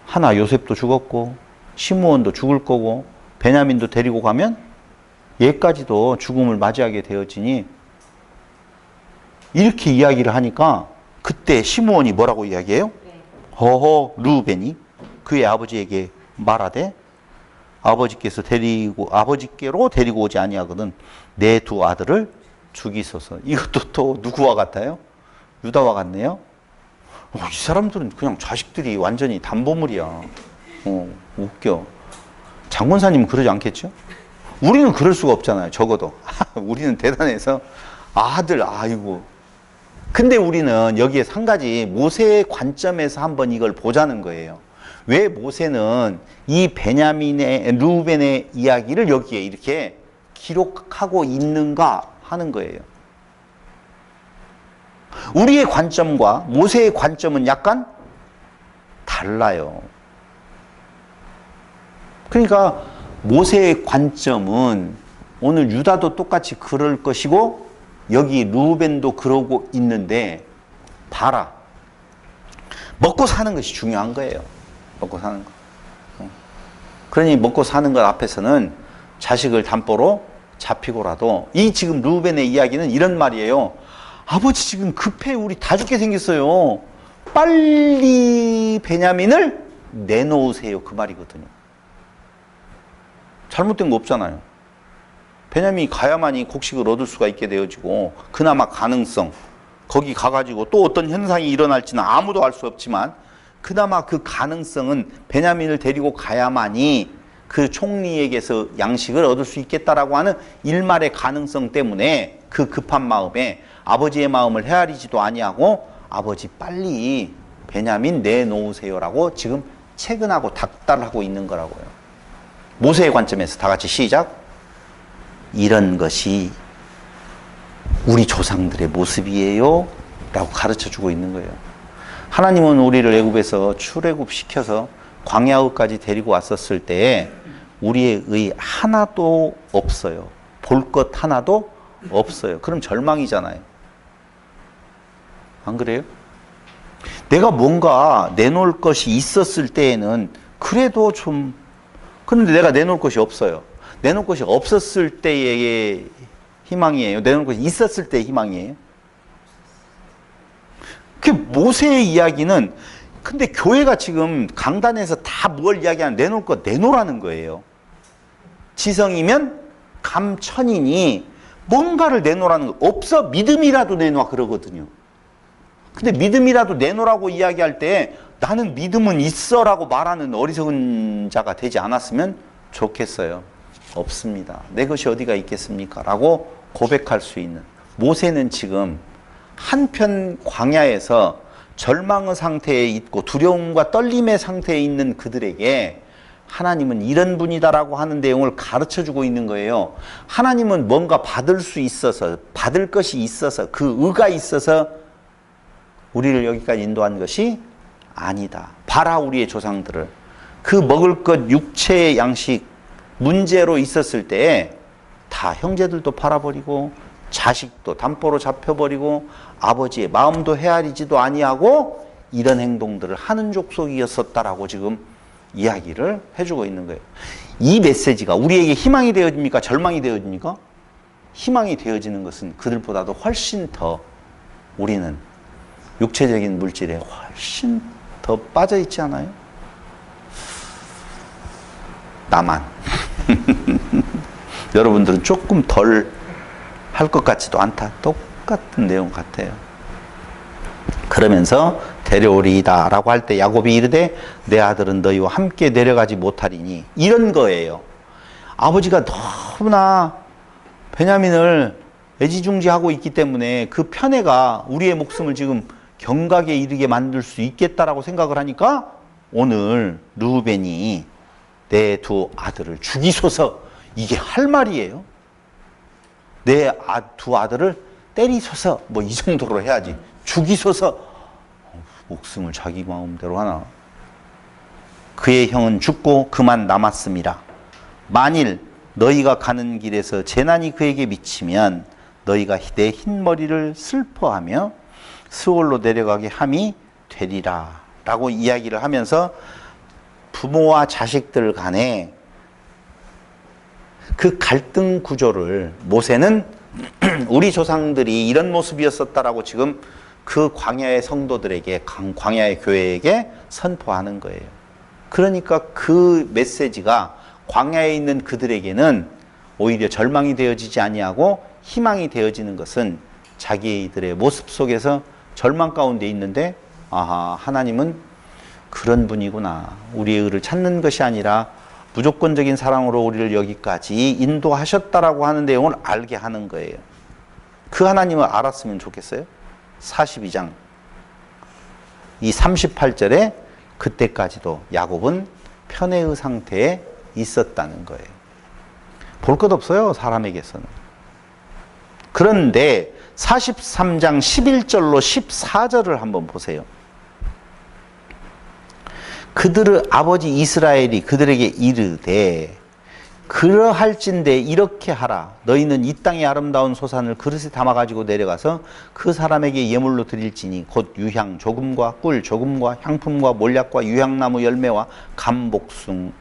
Speaker 1: 하나 요셉도 죽었고 시므온도 죽을 거고 베냐민도 데리고 가면 얘까지도 죽음을 맞이하게 되어지니 이렇게 이야기를 하니까 그때 시므온이 뭐라고 이야기해요? 허허 르우벤이 그의 아버지에게 말하되 아버지께로 데리고 오지 아니하거든 내 두 아들을 죽이소서. 이것도 또 누구와 같아요? 유다와 같네요. 이 사람들은 그냥 자식들이 완전히 담보물이야. 웃겨. 장권사님은 그러지 않겠죠? 우리는 그럴 수가 없잖아요. 적어도. 우리는 대단해서 아들, 아이고. 근데 우리는 여기에 한 가지 모세의 관점에서 한번 이걸 보자는 거예요. 왜 모세는 이 베냐민의, 루벤의 이야기를 여기에 이렇게 기록하고 있는가 하는 거예요. 우리의 관점과 모세의 관점은 약간 달라요. 그러니까 모세의 관점은 오늘 유다도 똑같이 그럴 것이고 여기 루벤도 그러고 있는데 봐라. 먹고 사는 것이 중요한 거예요. 먹고 사는 거. 그러니 먹고 사는 것 앞에서는 자식을 담보로 잡히고라도 이 지금 루벤의 이야기는 이런 말이에요. 아버지 지금 급해. 우리 다 죽게 생겼어요. 빨리 베냐민을 내놓으세요. 그 말이거든요. 잘못된 거 없잖아요. 베냐민이 가야만이 곡식을 얻을 수가 있게 되어지고 그나마 가능성 거기 가가지고 또 어떤 현상이 일어날지는 아무도 알 수 없지만 그나마 그 가능성은 베냐민을 데리고 가야만이 그 총리에게서 양식을 얻을 수 있겠다라고 하는 일말의 가능성 때문에 그 급한 마음에 아버지의 마음을 헤아리지도 아니하고 아버지 빨리 베냐민 내놓으세요라고 지금 채근하고 닥달하고 있는 거라고요. 모세의 관점에서 다 같이 시작. 이런 것이 우리 조상들의 모습이에요 라고 가르쳐주고 있는 거예요. 하나님은 우리를 애굽에서 출애굽시켜서 광야까지 데리고 왔었을 때에 우리의 의 하나도 없어요. 볼 것 하나도 없어요. 그럼 절망이잖아요. 안 그래요? 내가 뭔가 내놓을 것이 있었을 때에는 그래도 좀, 그런데 내가 내놓을 것이 없어요. 내놓을 것이 없었을 때의 희망이에요. 내놓을 것이 있었을 때의 희망이에요. 그 모세의 이야기는 근데 교회가 지금 강단에서 다 뭘 이야기하는 내놓을 거 내놓으라는 거예요. 지성이면 감천이니 뭔가를 내놓으라는 거. 없어 믿음이라도 내놔 그러거든요. 근데 믿음이라도 내놓으라고 이야기할 때 나는 믿음은 있어라고 말하는 어리석은 자가 되지 않았으면 좋겠어요. 없습니다. 내 것이 어디가 있겠습니까? 라고 고백할 수 있는. 모세는 지금 한편 광야에서 절망의 상태에 있고 두려움과 떨림의 상태에 있는 그들에게 하나님은 이런 분이다라고 하는 내용을 가르쳐주고 있는 거예요. 하나님은 뭔가 받을 수 있어서, 받을 것이 있어서, 그 의가 있어서 우리를 여기까지 인도한 것이 아니다. 봐라 우리의 조상들을. 그 먹을 것 육체의 양식 문제로 있었을 때에 다 형제들도 팔아버리고 자식도 담보로 잡혀버리고 아버지의 마음도 헤아리지도 아니하고 이런 행동들을 하는 족속이었었다라고 지금 이야기를 해주고 있는 거예요. 이 메시지가 우리에게 희망이 되어집니까? 절망이 되어집니까? 희망이 되어지는 것은 그들보다도 훨씬 더 우리는 육체적인 물질에 훨씬 더 빠져 있지 않아요? 나만. 여러분들은 조금 덜 할 것 같지도 않다. 똑같은 내용 같아요. 그러면서 데려오리이다 라고 할 때 야곱이 이르되 내 아들은 너희와 함께 내려가지 못하리니 이런 거예요. 아버지가 너무나 베냐민을 애지중지하고 있기 때문에 그 편애가 우리의 목숨을 지금 경각에 이르게 만들 수 있겠다라고 생각을 하니까 오늘 르우벤이 내 두 아들을 죽이소서 이게 할 말이에요. 내 두 아들을 때리소서 뭐 이 정도로 해야지 죽이소서 목숨을 자기 마음대로 하나. 그의 형은 죽고 그만 남았음이라. 만일 너희가 가는 길에서 재난이 그에게 미치면 너희가 내 흰머리를 슬퍼하며 스올로 내려가게 함이 되리라 라고 이야기를 하면서 부모와 자식들 간에 그 갈등 구조를 모세는 우리 조상들이 이런 모습이었었다라고 지금 그 광야의 성도들에게, 광야의 교회에게 선포하는 거예요. 그러니까 그 메시지가 광야에 있는 그들에게는 오히려 절망이 되어지지 아니하고 희망이 되어지는 것은 자기들의 모습 속에서 절망 가운데 있는데, 아하, 하나님은 그런 분이구나. 우리의 의를 찾는 것이 아니라 무조건적인 사랑으로 우리를 여기까지 인도하셨다라고 하는 내용을 알게 하는 거예요. 그 하나님을 알았으면 좋겠어요. 42장 이 38절에 그때까지도 야곱은 편애의 상태에 있었다는 거예요. 볼 것 없어요, 사람에게서는. 그런데 43장 11절로 14절을 한번 보세요. 그들의 아버지 이스라엘이 그들에게 이르되 그러할진대 이렇게 하라. 너희는 이 땅의 아름다운 소산을 그릇에 담아가지고 내려가서 그 사람에게 예물로 드릴지니 곧 유향 조금과 꿀 조금과 향품과 몰약과 유향나무 열매와 감복숭아이니라.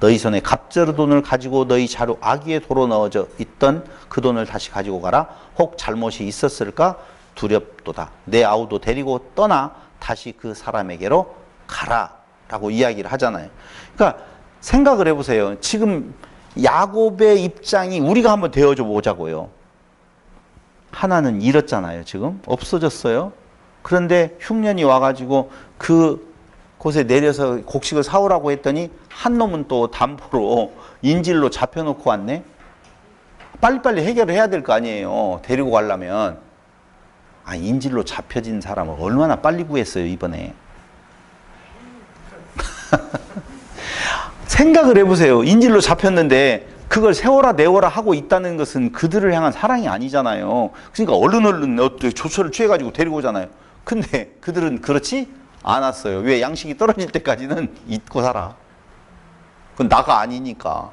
Speaker 1: 너희 손에 갑절의 돈을 가지고 너희 자루 아기에 도로 넣어져 있던 그 돈을 다시 가지고 가라. 혹 잘못이 있었을까 두렵도다. 내 아우도 데리고 떠나 다시 그 사람에게로 가라 라고 이야기를 하잖아요. 그러니까 생각을 해보세요. 지금 야곱의 입장이 우리가 한번 되어줘 보자고요. 하나는 잃었잖아요. 지금 없어졌어요. 그런데 흉년이 와가지고 그 곳에 내려서 곡식을 사오라고 했더니 한 놈은 또 담보로 인질로 잡혀놓고 왔네. 빨리빨리 해결을 해야 될 거 아니에요. 데리고 가려면. 아, 인질로 잡혀진 사람을 얼마나 빨리 구했어요, 이번에. 생각을 해보세요. 인질로 잡혔는데 그걸 세워라 내워라 하고 있다는 것은 그들을 향한 사랑이 아니잖아요. 그러니까 얼른 조처를 취해가지고 데리고 오잖아요. 근데 그들은 그렇지 않았어요. 왜? 양식이 떨어질 때까지는 잊고 살아. 그건 나가 아니니까.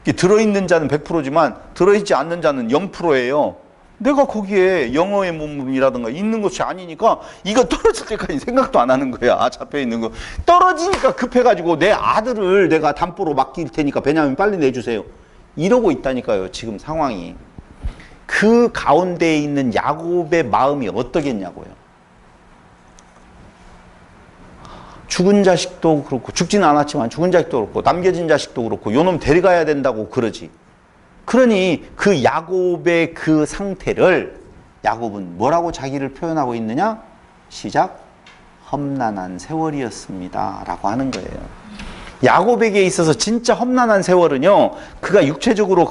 Speaker 1: 들어있는 자는 100%지만 들어있지 않는 자는 0%예요. 내가 거기에 영어의 몸이라든가 있는 것이 아니니까 이거 떨어질 때까지 생각도 안 하는 거야. 잡혀있는 거. 떨어지니까 급해가지고 내 아들을 내가 담보로 맡길 테니까 베냐민 빨리 내주세요. 이러고 있다니까요. 지금 상황이. 그 가운데에 있는 야곱의 마음이 어떠겠냐고요. 죽은 자식도 그렇고 죽지는 않았지만 죽은 자식도 그렇고 남겨진 자식도 그렇고 요놈 데려가야 된다고 그러지. 그러니 그 야곱의 그 상태를 야곱은 뭐라고 자기를 표현하고 있느냐? 시작. 험난한 세월이었습니다 라고 하는 거예요. 야곱에게 있어서 진짜 험난한 세월은요, 그가 육체적으로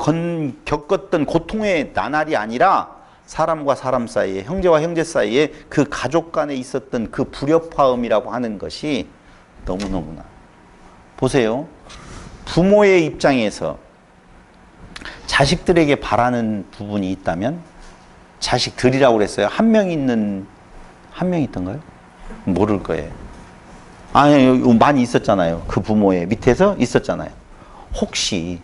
Speaker 1: 겪었던 고통의 나날이 아니라 사람과 사람 사이에, 형제와 형제 사이에 그 가족 간에 있었던 그 불협화음이라고 하는 것이 너무너무나. 보세요. 부모의 입장에서 자식들에게 바라는 부분이 있다면, 자식들이라고 그랬어요. 한 명 있던가요? 모를 거예요. 아니, 많이 있었잖아요. 그 부모의 밑에서 있었잖아요. 혹시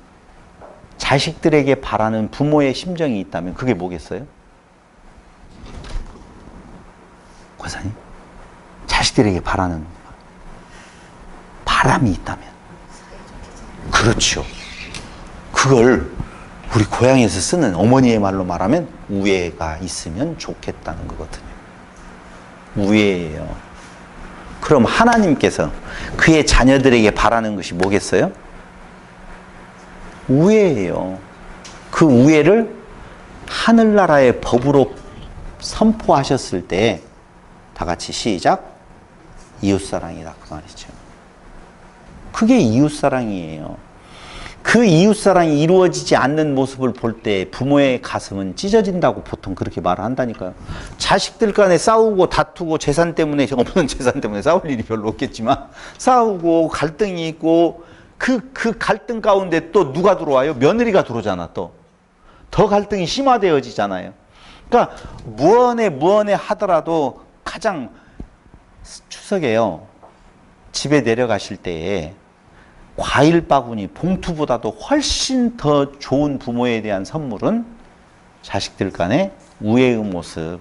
Speaker 1: 자식들에게 바라는 부모의 심정이 있다면 그게 뭐겠어요? 권사님? 자식들에게 바라는 바람이 있다면. 그렇죠. 그걸 우리 고향에서 쓰는 어머니의 말로 말하면 우애가 있으면 좋겠다는 거거든요. 우애예요. 그럼 하나님께서 그의 자녀들에게 바라는 것이 뭐겠어요? 우애예요. 그 우애를 하늘나라의 법으로 선포하셨을 때 다 같이 시작. 이웃사랑이다 그 말이죠. 그게 이웃사랑이에요. 그 이웃사랑이 이루어지지 않는 모습을 볼 때 부모의 가슴은 찢어진다고 보통 그렇게 말을 한다니까요. 자식들 간에 싸우고 다투고 재산 때문에, 없는 재산 때문에 싸울 일이 별로 없겠지만 싸우고 갈등이 있고 그 갈등 가운데 또 누가 들어와요? 며느리가 들어오잖아. 또 더 갈등이 심화되어지잖아요. 그러니까 무언에 하더라도 가장 추석에요. 집에 내려가실 때에 과일 바구니 봉투보다도 훨씬 더 좋은 부모에 대한 선물은 자식들 간의 우애의 모습.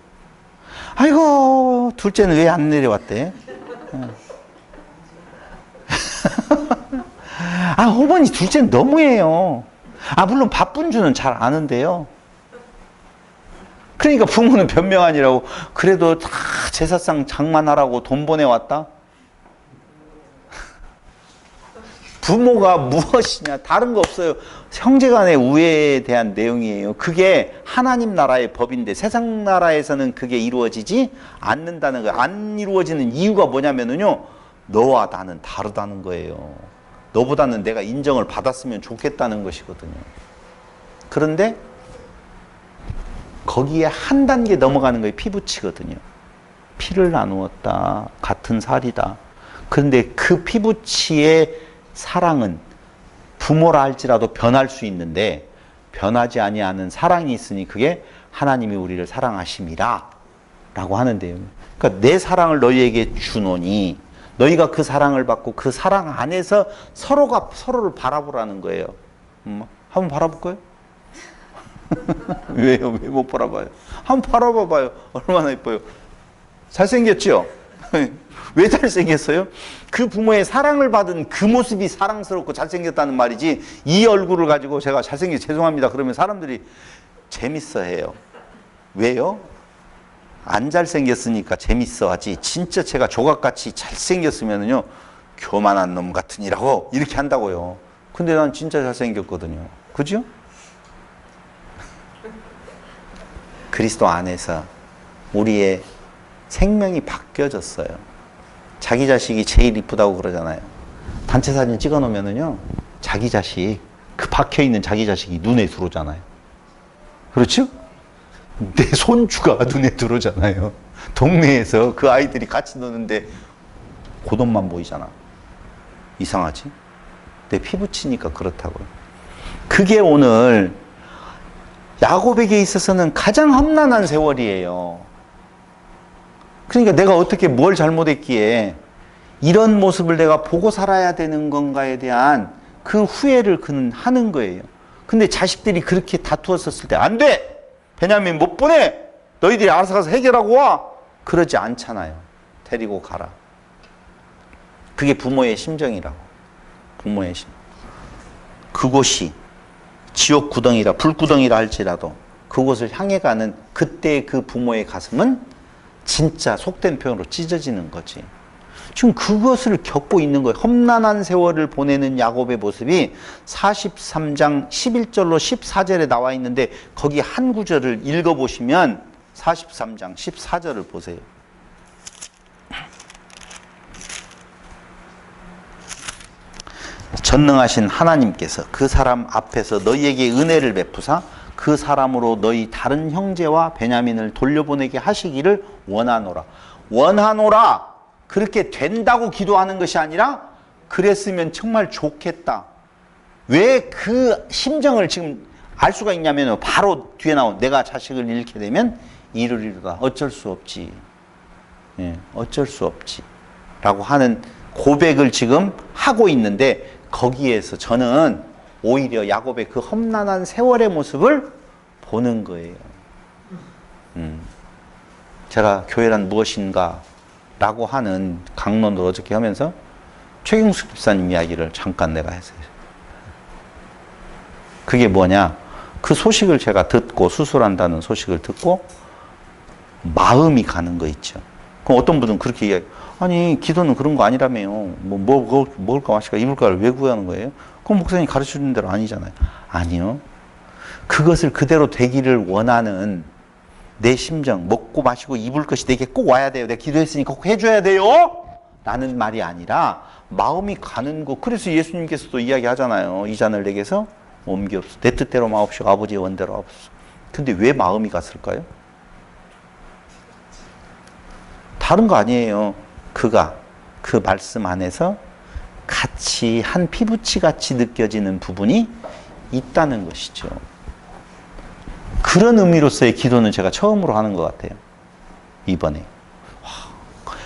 Speaker 1: 아이고, 둘째는 왜 안 내려왔대? 아, 어머니 둘째는 너무해요. 아, 물론 바쁜 주는 잘 아는데요. 그러니까 부모는 변명 아니라고. 그래도 다 제사상 장만하라고 돈 보내왔다? 부모가 무엇이냐 다른 거 없어요. 형제간의 우애에 대한 내용이에요. 그게 하나님 나라의 법인데 세상 나라에서는 그게 이루어지지 않는다는 거예요. 안 이루어지는 이유가 뭐냐면요, 너와 나는 다르다는 거예요. 너보다는 내가 인정을 받았으면 좋겠다는 것이거든요. 그런데 거기에 한 단계 넘어가는 거예요. 피부치거든요. 피를 나누었다. 같은 살이다. 그런데 그 피부치의 사랑은 부모라 할지라도 변할 수 있는데 변하지 아니하는 사랑이 있으니 그게 하나님이 우리를 사랑하심이라 라고 하는데요. 그러니까 내 사랑을 너희에게 주노니 너희가 그 사랑을 받고 그 사랑 안에서 서로가 서로를 바라보라는 거예요. 한번 바라볼까요? 왜요? 왜 못 바라봐요? 한번 바라봐봐요. 얼마나 예뻐요. 잘생겼죠? 왜 잘생겼어요? 그 부모의 사랑을 받은 그 모습이 사랑스럽고 잘생겼다는 말이지, 이 얼굴을 가지고 제가 잘생겨서 죄송합니다 그러면 사람들이 재밌어해요. 왜요? 안 잘생겼으니까 재밌어하지, 진짜 제가 조각같이 잘생겼으면요 교만한 놈 같으니라고 이렇게 한다고요. 근데 난 진짜 잘생겼거든요. 그죠? 그리스도 안에서 우리의 생명이 바뀌어졌어요. 자기 자식이 제일 이쁘다고 그러잖아요. 단체 사진 찍어 놓으면은요, 자기 자식, 그 박혀 있는 자기 자식이 눈에 들어오잖아요. 그렇죠? 내 손주가 눈에 들어오잖아요. 동네에서 그 아이들이 같이 노는데 고돈만 보이잖아. 이상하지? 내 피부치니까 그렇다고요. 그게 오늘 야곱에게 있어서는 가장 험난한 세월이에요. 그러니까 내가 어떻게 뭘 잘못했기에 이런 모습을 내가 보고 살아야 되는 건가에 대한 그 후회를 그는 하는 거예요. 근데 자식들이 그렇게 다투었었을 때 안 돼! 베냐민 못 보내! 너희들이 알아서 가서 해결하고 와! 그러지 않잖아요. 데리고 가라. 그게 부모의 심정이라고. 부모의 심정. 그곳이 지옥 구덩이라, 불구덩이라 할지라도 그곳을 향해 가는 그때 그 부모의 가슴은 진짜 속된 표현으로 찢어지는 거지. 지금 그것을 겪고 있는 거예요. 험난한 세월을 보내는 야곱의 모습이 43장 11절로 14절에 나와 있는데 거기 한 구절을 읽어보시면 43장 14절을 보세요. 전능하신 하나님께서 그 사람 앞에서 너희에게 은혜를 베푸사 그 사람으로 너희 다른 형제와 베냐민을 돌려보내게 하시기를 원하노라. 원하노라. 그렇게 된다고 기도하는 것이 아니라 그랬으면 정말 좋겠다. 왜 그 심정을 지금 알 수가 있냐면 바로 뒤에 나온 내가 자식을 잃게 되면 이르리로다. 어쩔 수 없지. 예, 어쩔 수 없지. 라고 하는 고백을 지금 하고 있는데 거기에서 저는 오히려 야곱의 그 험난한 세월의 모습을 보는 거예요. 제가 교회란 무엇인가 라고 하는 강론을 어저께 하면서 최경숙 집사님 이야기를 잠깐 내가 했어요. 그게 뭐냐? 그 소식을 제가 듣고 수술한다는 소식을 듣고 마음이 가는 거 있죠. 그럼 어떤 분은 그렇게 이야기해요. 아니 기도는 그런 거 아니라며요. 뭐 먹을까 마실까 입을까를 왜 구하는 거예요? 그럼 목사님이 가르쳐주는 대로 아니잖아요. 아니요. 그것을 그대로 되기를 원하는 내 심정, 먹고 마시고 입을 것이 내게 꼭 와야 돼요. 내가 기도했으니까 꼭 해줘야 돼요. 라는 말이 아니라 마음이 가는 거. 그래서 예수님께서도 이야기하잖아요. 이 잔을 내게서 옮기옵소서. 내 뜻대로 마옵시고 아버지의 원대로 하옵소서. 근데 왜 마음이 갔을까요? 다른 거 아니에요. 그가 그 말씀 안에서 같이 한 피부치 같이 느껴지는 부분이 있다는 것이죠. 그런 의미로서의 기도는 제가 처음으로 하는 것 같아요. 이번에.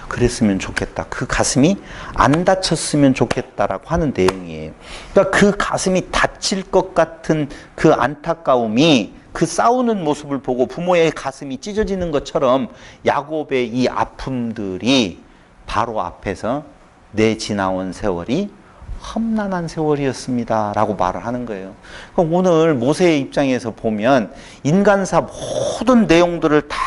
Speaker 1: 그랬으면 좋겠다. 그 가슴이 안 다쳤으면 좋겠다라고 하는 내용이에요. 그러니까 그 가슴이 다칠 것 같은 그 안타까움이 그 싸우는 모습을 보고 부모의 가슴이 찢어지는 것처럼 야곱의 이 아픔들이 바로 앞에서 내 지나온 세월이 험난한 세월이었습니다 라고 말을 하는 거예요. 그럼 오늘 모세의 입장에서 보면 인간사 모든 내용들을 다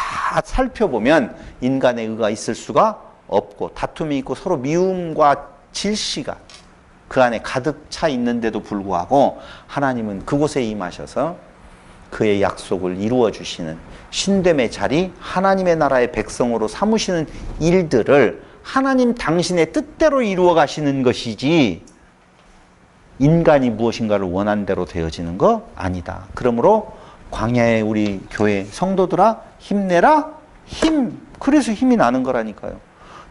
Speaker 1: 살펴보면 인간의 의가 있을 수가 없고 다툼이 있고 서로 미움과 질시가 그 안에 가득 차 있는데도 불구하고 하나님은 그곳에 임하셔서 그의 약속을 이루어 주시는 신됨의 자리, 하나님의 나라의 백성으로 삼으시는 일들을 하나님 당신의 뜻대로 이루어 가시는 것이지 인간이 무엇인가를 원한 대로 되어지는 거 아니다. 그러므로 광야의 우리 교회 성도들아 힘내라. 그래서 힘이 나는 거라니까요.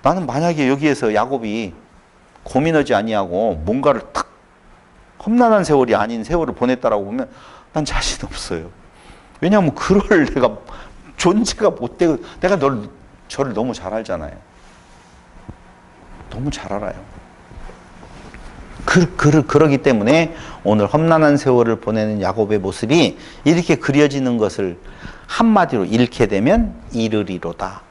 Speaker 1: 나는 만약에 여기에서 야곱이 고민하지 아니하고 뭔가를 탁 험난한 세월이 아닌 세월을 보냈다라고 보면 난 자신 없어요. 왜냐하면 그럴 내가 존재가 못 되고 내가 저를 너무 잘 알잖아요. 너무 잘 알아요. 그러기 때문에 오늘 험난한 세월을 보내는 야곱의 모습이 이렇게 그려지는 것을 한마디로 잃게 되면 이르리로다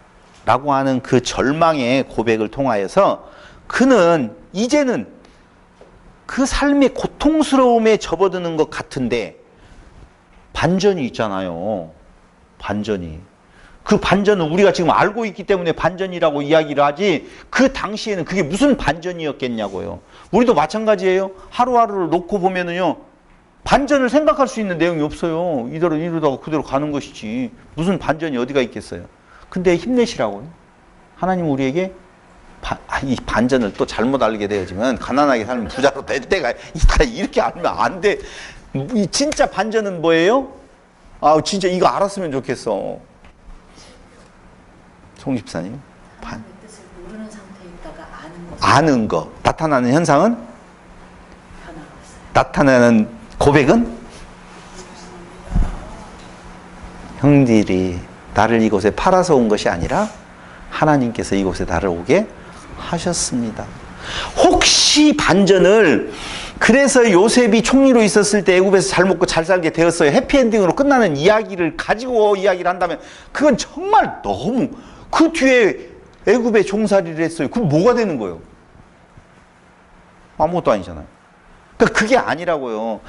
Speaker 1: 라고 하는 그 절망의 고백을 통하여서 그는 이제는 그 삶의 고통스러움에 접어드는 것 같은데 반전이 있잖아요. 반전이. 그 반전은 우리가 지금 알고 있기 때문에 반전이라고 이야기를 하지 그 당시에는 그게 무슨 반전이었겠냐고요. 우리도 마찬가지예요. 하루하루를 놓고 보면은요. 반전을 생각할 수 있는 내용이 없어요. 이러다가 그대로 가는 것이지. 무슨 반전이 어디가 있겠어요. 근데 힘내시라고요. 하나님 우리에게 이 반전을 또 잘못 알게 되어지면 가난하게 살면 부자로 될 때가 있다. 이렇게 알면 안 돼. 진짜 반전은 뭐예요? 진짜 이거 알았으면 좋겠어. 송 집사님.
Speaker 2: 하나님의 뜻을 모르는 상태에 있다가
Speaker 1: 아는 거. 나타나는 현상은?
Speaker 2: 변화가 없어요.
Speaker 1: 나타나는 고백은? 형들이 나를 이곳에 팔아서 온 것이 아니라 하나님께서 이곳에 나를 오게 하셨습니다. 혹시 반전을 그래서 요셉이 총리로 있었을 때 애굽에서 잘 먹고 잘 살게 되었어요. 해피엔딩으로 끝나는 이야기를 가지고 이야기를 한다면 그건 정말 너무 그 뒤에 애굽에 종살이를 했어요. 그럼 뭐가 되는 거예요? 아무것도 아니잖아요. 그러니까 그게 아니라고요.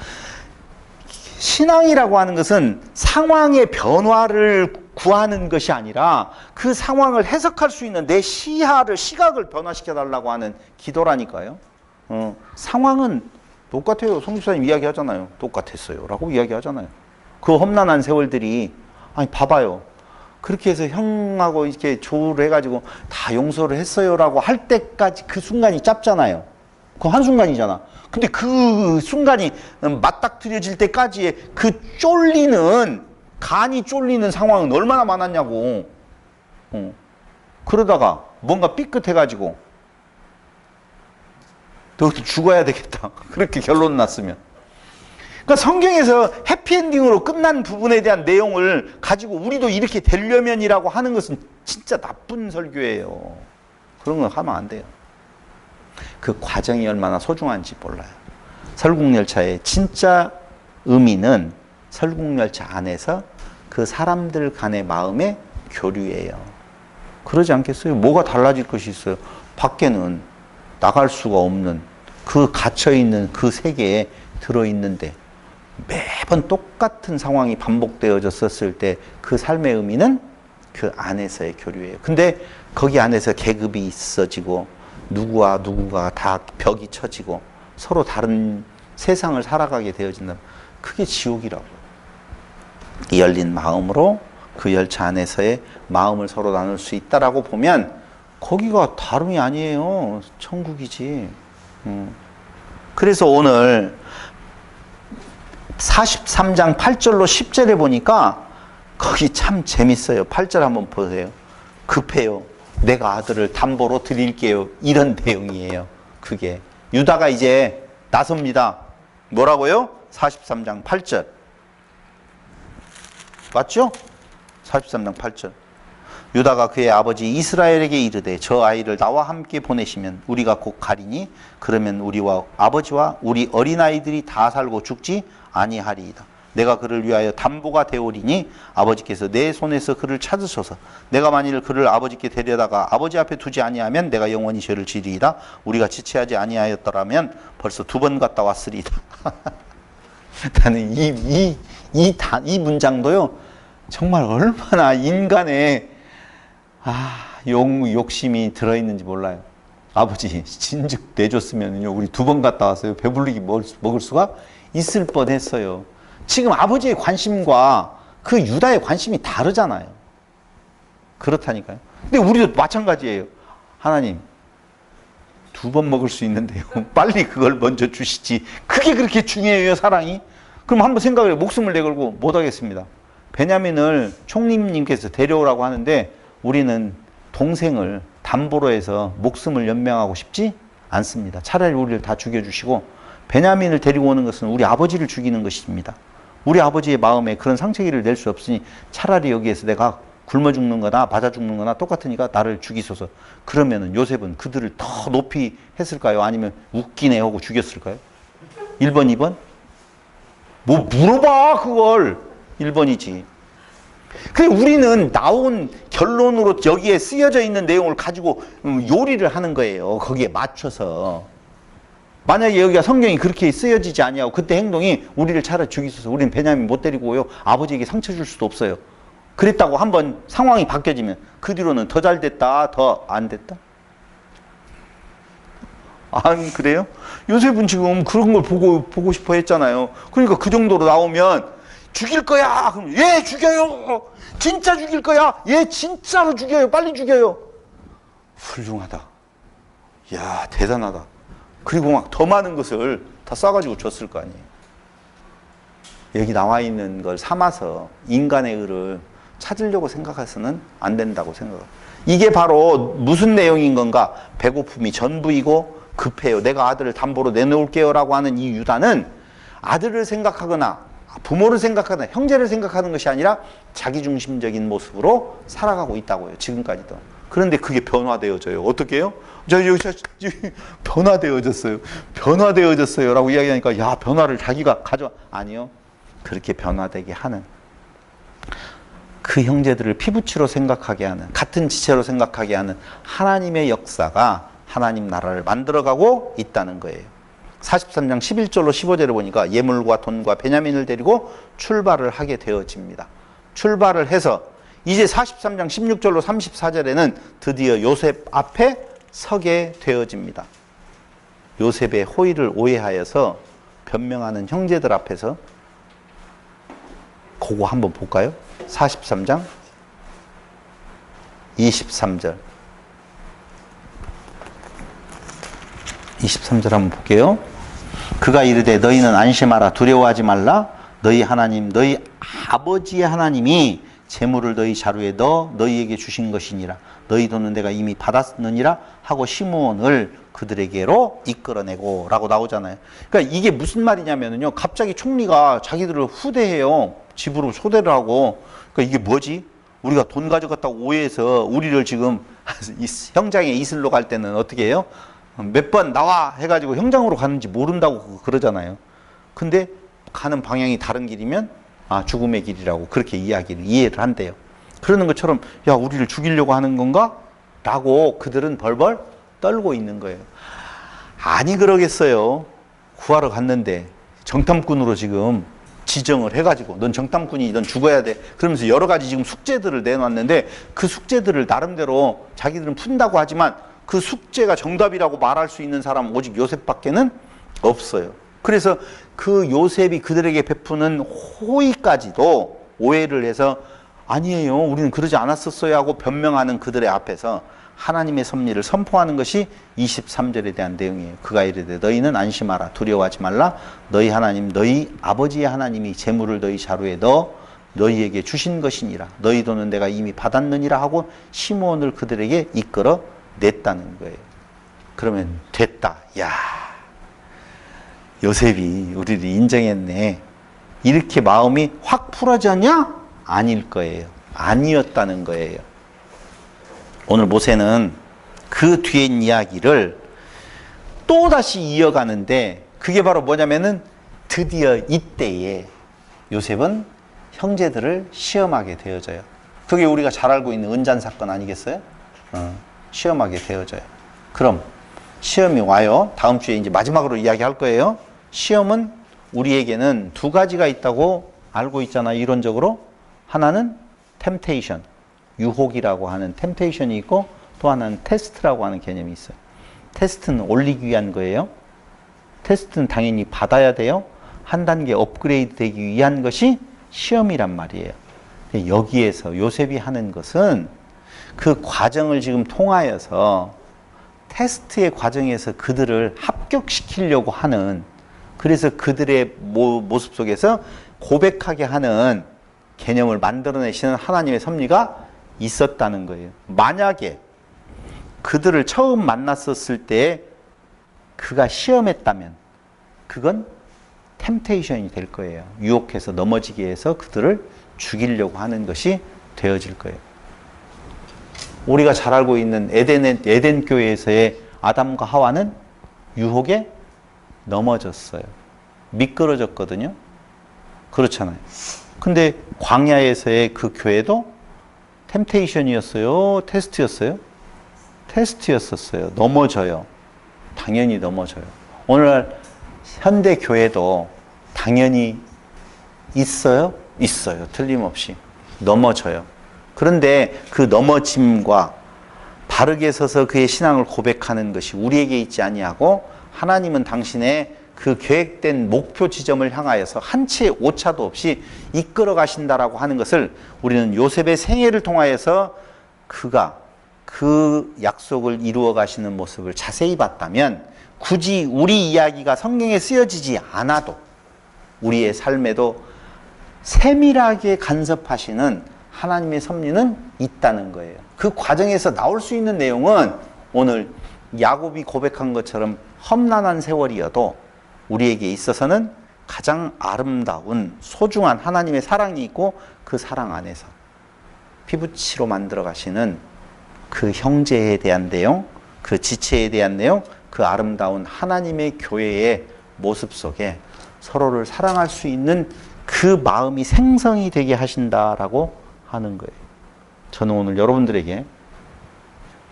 Speaker 1: 신앙이라고 하는 것은 상황의 변화를 구하는 것이 아니라 그 상황을 해석할 수 있는 내 시각을 변화시켜 달라고 하는 기도라니까요. 상황은 똑같아요. 성집사님 이야기하잖아요. 똑같았어요. 라고 이야기하잖아요. 그 험난한 세월들이 아니 봐봐요. 그렇게 해서 형하고 이렇게 조를 해가지고 다 용서를 했어요 라고 할 때까지 그 순간이 짧잖아요. 그 한순간이잖아. 근데 그 순간이 맞닥뜨려질 때까지의 그 간이 쫄리는 상황은 얼마나 많았냐고. 그러다가 뭔가 삐끗해가지고 너도 죽어야 되겠다. 그렇게 결론 났으면. 그러니까 성경에서 해피엔딩으로 끝난 부분에 대한 내용을 가지고 우리도 이렇게 되려면이라고 하는 것은 진짜 나쁜 설교예요. 그런 거 하면 안 돼요. 그 과정이 얼마나 소중한지 몰라요. 설국열차의 진짜 의미는 설국열차 안에서 그 사람들 간의 마음의 교류예요. 그러지 않겠어요? 뭐가 달라질 것이 있어요? 밖에는 나갈 수가 없는 그 갇혀있는 그 세계에 들어있는데 매번 똑같은 상황이 반복되어졌을 때 그 삶의 의미는 그 안에서의 교류예요. 근데 거기 안에서 계급이 있어지고 누구와 누구가 다 벽이 쳐지고 서로 다른 세상을 살아가게 되어진다면 그게 지옥이라고. 이 열린 마음으로 그 열차 안에서의 마음을 서로 나눌 수 있다라고 보면 거기가 다름이 아니에요. 천국이지. 그래서 오늘 43장 8절로 10절에 보니까 거기 참 재밌어요. 8절 한번 보세요. 급해요. 내가 아들을 담보로 드릴게요. 이런 내용이에요. 그게. 유다가 이제 나섭니다. 뭐라고요? 43장 8절. 맞죠? 43장 8절. 유다가 그의 아버지 이스라엘에게 이르되 저 아이를 나와 함께 보내시면 우리가 곧 가리니 그러면 우리와 아버지와 우리 어린아이들이 다 살고 죽지 아니하리이다. 내가 그를 위하여 담보가 되오리니 아버지께서 내 손에서 그를 찾으소서. 내가 만일 그를 아버지께 데려다가 아버지 앞에 두지 아니하면 내가 영원히 죄를 지리이다. 우리가 지체하지 아니하였더라면 벌써 2번 갔다 왔으리이다. 나는 이 문장도요 정말 얼마나 인간의 욕심이 들어있는지 몰라요. 아버지 진즉 내줬으면요 우리 2번 갔다 왔어요. 배불리게 먹을 수가 있을 뻔했어요. 지금 아버지의 관심과 그 유다의 관심이 다르잖아요. 그렇다니까요. 근데 우리도 마찬가지예요. 하나님 2번 먹을 수 있는데요. 빨리 그걸 먼저 주시지. 그게 그렇게 중요해요, 사랑이? 그럼 한번 생각을 해요. 목숨을 내걸고 못하겠습니다. 베냐민을 총리님께서 데려오라고 하는데 우리는 동생을 담보로 해서 목숨을 연명하고 싶지 않습니다. 차라리 우리를 다 죽여주시고 베냐민을 데리고 오는 것은 우리 아버지를 죽이는 것입니다. 우리 아버지의 마음에 그런 상처기를 낼 수 없으니 차라리 여기에서 내가 굶어 죽는 거나 맞아 죽는 거나 똑같으니까 나를 죽이소서. 그러면은 요셉은 그들을 더 높이 했을까요? 아니면 웃기네 하고 죽였을까요? 1번, 2번? 뭐 물어봐 그걸. 1번이지. 그래 우리는 나온 결론으로 여기에 쓰여져 있는 내용을 가지고 요리를 하는 거예요. 거기에 맞춰서. 만약에 여기가 성경이 그렇게 쓰여지지 아니하고 그때 행동이 우리를 차라리 죽이소서. 우리는 베냐민 못 데리고 오요. 아버지에게 상처 줄 수도 없어요. 그랬다고 한번 상황이 바뀌어지면 그 뒤로는 더 잘 됐다, 더 안 됐다? 안 그래요? 요셉은 지금 그런 걸 보고 싶어 했잖아요. 그러니까 그 정도로 나오면 죽일 거야. 그럼 예, 죽여요. 진짜 죽일 거야. 예, 진짜로 죽여요. 빨리 죽여요. 훌륭하다. 야, 대단하다. 그리고 막 더 많은 것을 다 싸가지고 줬을 거 아니에요. 여기 나와 있는 걸 삼아서 인간의 의를 찾으려고 생각해서는 안 된다고 생각해요. 이게 바로 무슨 내용인 건가? 배고픔이 전부이고 급해요. 내가 아들을 담보로 내놓을게요 라고 하는 이 유다는 아들을 생각하거나 부모를 생각하거나 형제를 생각하는 것이 아니라 자기중심적인 모습으로 살아가고 있다고요. 지금까지도. 그런데 그게 변화되어져요. 어떻게 해요? 변화되어졌어요. 변화되어졌어요 라고 이야기하니까 야, 변화를 자기가 가져와. 아니요. 그렇게 변화되게 하는 그 형제들을 피부치로 생각하게 하는, 같은 지체로 생각하게 하는 하나님의 역사가 하나님 나라를 만들어가고 있다는 거예요. 43장 11절로 15절에 보니까 예물과 돈과 베냐민을 데리고 출발을 하게 되어집니다. 출발을 해서 이제 43장 16절로 34절에는 드디어 요셉 앞에 서게 되어집니다. 요셉의 호의를 오해하여서 변명하는 형제들 앞에서 그거 한번 볼까요? 43장 23절 23절 한번 볼게요. 그가 이르되 너희는 안심하라 두려워하지 말라 너희 하나님 너희 아버지의 하나님이 재물을 너희 자루에 넣어 너희에게 주신 것이니라 너희 돈은 내가 이미 받았느니라 하고 시므온을 그들에게로 이끌어내고 라고 나오잖아요. 그러니까 이게 무슨 말이냐면요 갑자기 총리가 자기들을 후대해요. 집으로 초대를 하고. 그러니까 이게 뭐지? 우리가 돈 가져갔다고 오해해서 우리를 지금 형장에 이슬로 갈 때는 어떻게 해요? 몇 번 나와 해가지고 형장으로 가는지 모른다고 그러잖아요. 근데 가는 방향이 다른 길이면 아 죽음의 길이라고 그렇게 이해를 한대요. 그러는 것처럼 야 우리를 죽이려고 하는 건가? 라고 그들은 벌벌 떨고 있는 거예요. 아니 그러겠어요. 구하러 갔는데 정탐꾼으로 지금 지정을 해가지고 넌 정탐꾼이 넌 죽어야 돼. 그러면서 여러 가지 지금 숙제들을 내놨는데 그 숙제들을 나름대로 자기들은 푼다고 하지만 그 숙제가 정답이라고 말할 수 있는 사람은 오직 요셉밖에는 없어요. 그래서 그 요셉이 그들에게 베푸는 호의까지도 오해를 해서 아니에요. 우리는 그러지 않았었어요 하고 변명하는 그들의 앞에서 하나님의 섭리를 선포하는 것이 23절에 대한 내용이에요. 그가 이르되 너희는 안심하라 두려워하지 말라 너희 하나님 너희 아버지의 하나님이 재물을 너희 자루에 넣어 너희에게 주신 것이니라 너희 돈은 내가 이미 받았느니라 하고 시므온을 그들에게 이끌어 냈다는 거예요. 그러면 됐다. 야 요셉이 우리를 인정했네. 이렇게 마음이 확 풀어졌냐? 아닐 거예요. 아니었다는 거예요. 오늘 모세는 그 뒤엔 이야기를 또다시 이어가는데 그게 바로 뭐냐면은 드디어 이때에 요셉은 형제들을 시험하게 되어져요. 그게 우리가 잘 알고 있는 은잔 사건 아니겠어요? 시험하게 되어져요. 그럼 시험이 와요. 다음 주에 이제 마지막으로 이야기할 거예요. 시험은 우리에게는 두 가지가 있다고 알고 있잖아요. 이론적으로. 하나는 템테이션, 유혹이라고 하는 템테이션이 있고 또 하나는 테스트라고 하는 개념이 있어요. 테스트는 올리기 위한 거예요. 테스트는 당연히 받아야 돼요. 한 단계 업그레이드 되기 위한 것이 시험이란 말이에요. 여기에서 요셉이 하는 것은 그 과정을 지금 통하여서 테스트의 과정에서 그들을 합격시키려고 하는, 그래서 그들의 모습 속에서 고백하게 하는 개념을 만들어내시는 하나님의 섭리가 있었다는 거예요. 만약에 그들을 처음 만났었을 때 그가 시험했다면 그건 템테이션이 될 거예요. 유혹해서 넘어지게 해서 그들을 죽이려고 하는 것이 되어질 거예요. 우리가 잘 알고 있는 에덴 교회에서의 아담과 하와는 유혹에 넘어졌어요. 미끄러졌거든요. 그렇잖아요. 근데 광야에서의 그 교회도 템테이션이었어요? 테스트였어요? 테스트였었어요. 넘어져요. 당연히 넘어져요. 오늘날 현대 교회도 당연히 있어요? 있어요. 틀림없이. 넘어져요. 그런데 그 넘어짐과 바르게 서서 그의 신앙을 고백하는 것이 우리에게 있지 아니하고 하나님은 당신의 그 계획된 목표 지점을 향하여서 한 치의 오차도 없이 이끌어 가신다라고 하는 것을 우리는 요셉의 생애를 통하여서 그가 그 약속을 이루어 가시는 모습을 자세히 봤다면 굳이 우리 이야기가 성경에 쓰여지지 않아도 우리의 삶에도 세밀하게 간섭하시는 하나님의 섭리는 있다는 거예요. 그 과정에서 나올 수 있는 내용은 오늘 야곱이 고백한 것처럼 험난한 세월이어도 우리에게 있어서는 가장 아름다운 소중한 하나님의 사랑이 있고 그 사랑 안에서 피부치로 만들어 가시는 그 형제에 대한 내용, 그 지체에 대한 내용, 그 아름다운 하나님의 교회의 모습 속에 서로를 사랑할 수 있는 그 마음이 생성이 되게 하신다라고 하는 거예요. 저는 오늘 여러분들에게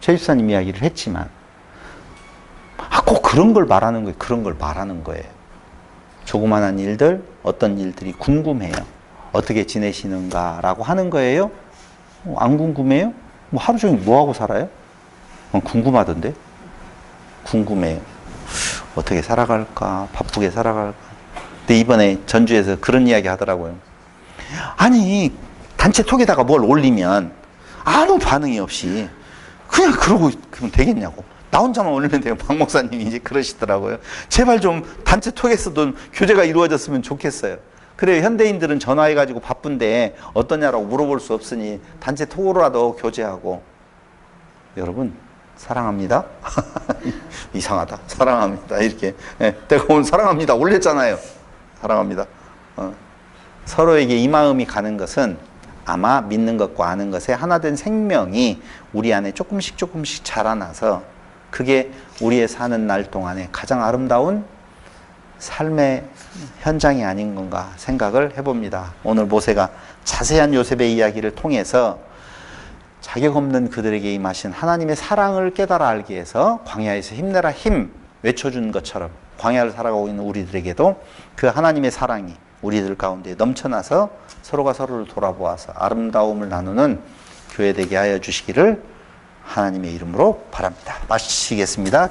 Speaker 1: 최 집사님 이야기를 했지만 꼭 그런 걸 말하는 거예요. 그런 걸 말하는 거예요. 조그만한 일들, 어떤 일들이 궁금해요. 어떻게 지내시는가라고 하는 거예요. 안 궁금해요? 뭐 하루 종일 뭐 하고 살아요? 궁금하던데? 궁금해요. 어떻게 살아갈까? 바쁘게 살아갈까? 근데 이번에 전주에서 그런 이야기 하더라고요. 아니, 단체 톡에다가 뭘 올리면 아무 반응이 없이 그냥 그러고 그러면 되겠냐고. 나 혼자만 올리면 돼요. 박 목사님이 이제 그러시더라고요. 제발 좀 단체 톡에서도 교제가 이루어졌으면 좋겠어요. 그래요. 현대인들은 전화해가지고 바쁜데 어떠냐라고 물어볼 수 없으니 단체 톡으로라도 교제하고. 여러분, 사랑합니다. 이상하다. 사랑합니다. 이렇게. 내가 오늘 사랑합니다. 올렸잖아요. 사랑합니다. 서로에게 이 마음이 가는 것은 아마 믿는 것과 아는 것에 하나 된 생명이 우리 안에 조금씩 자라나서 그게 우리의 사는 날 동안에 가장 아름다운 삶의 현장이 아닌 건가 생각을 해봅니다. 오늘 모세가 자세한 요셉의 이야기를 통해서 자격 없는 그들에게 임하신 하나님의 사랑을 깨달아 알게 해서 광야에서 힘내라 힘 외쳐준 것처럼 광야를 살아가고 있는 우리들에게도 그 하나님의 사랑이 우리들 가운데 넘쳐나서 서로가 서로를 돌아보아서 아름다움을 나누는 교회 되게 하여 주시기를 하나님의 이름으로 바랍니다. 마치겠습니다.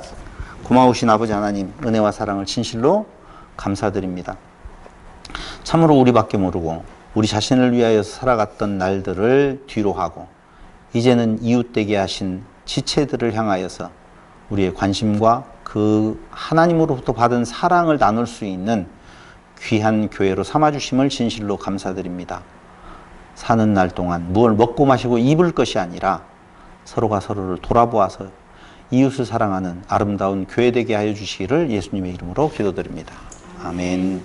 Speaker 1: 고마우신 아버지 하나님, 은혜와 사랑을 진실로 감사드립니다. 참으로 우리밖에 모르고 우리 자신을 위하여 살아갔던 날들을 뒤로 하고 이제는 이웃되게 하신 지체들을 향하여서 우리의 관심과 그 하나님으로부터 받은 사랑을 나눌 수 있는 귀한 교회로 삼아주심을 진실로 감사드립니다. 사는 날 동안 무엇을 먹고 마시고 입을 것이 아니라 서로가 서로를 돌아보아서 이웃을 사랑하는 아름다운 교회 되게 하여 주시기를 예수님의 이름으로 기도드립니다. 아멘.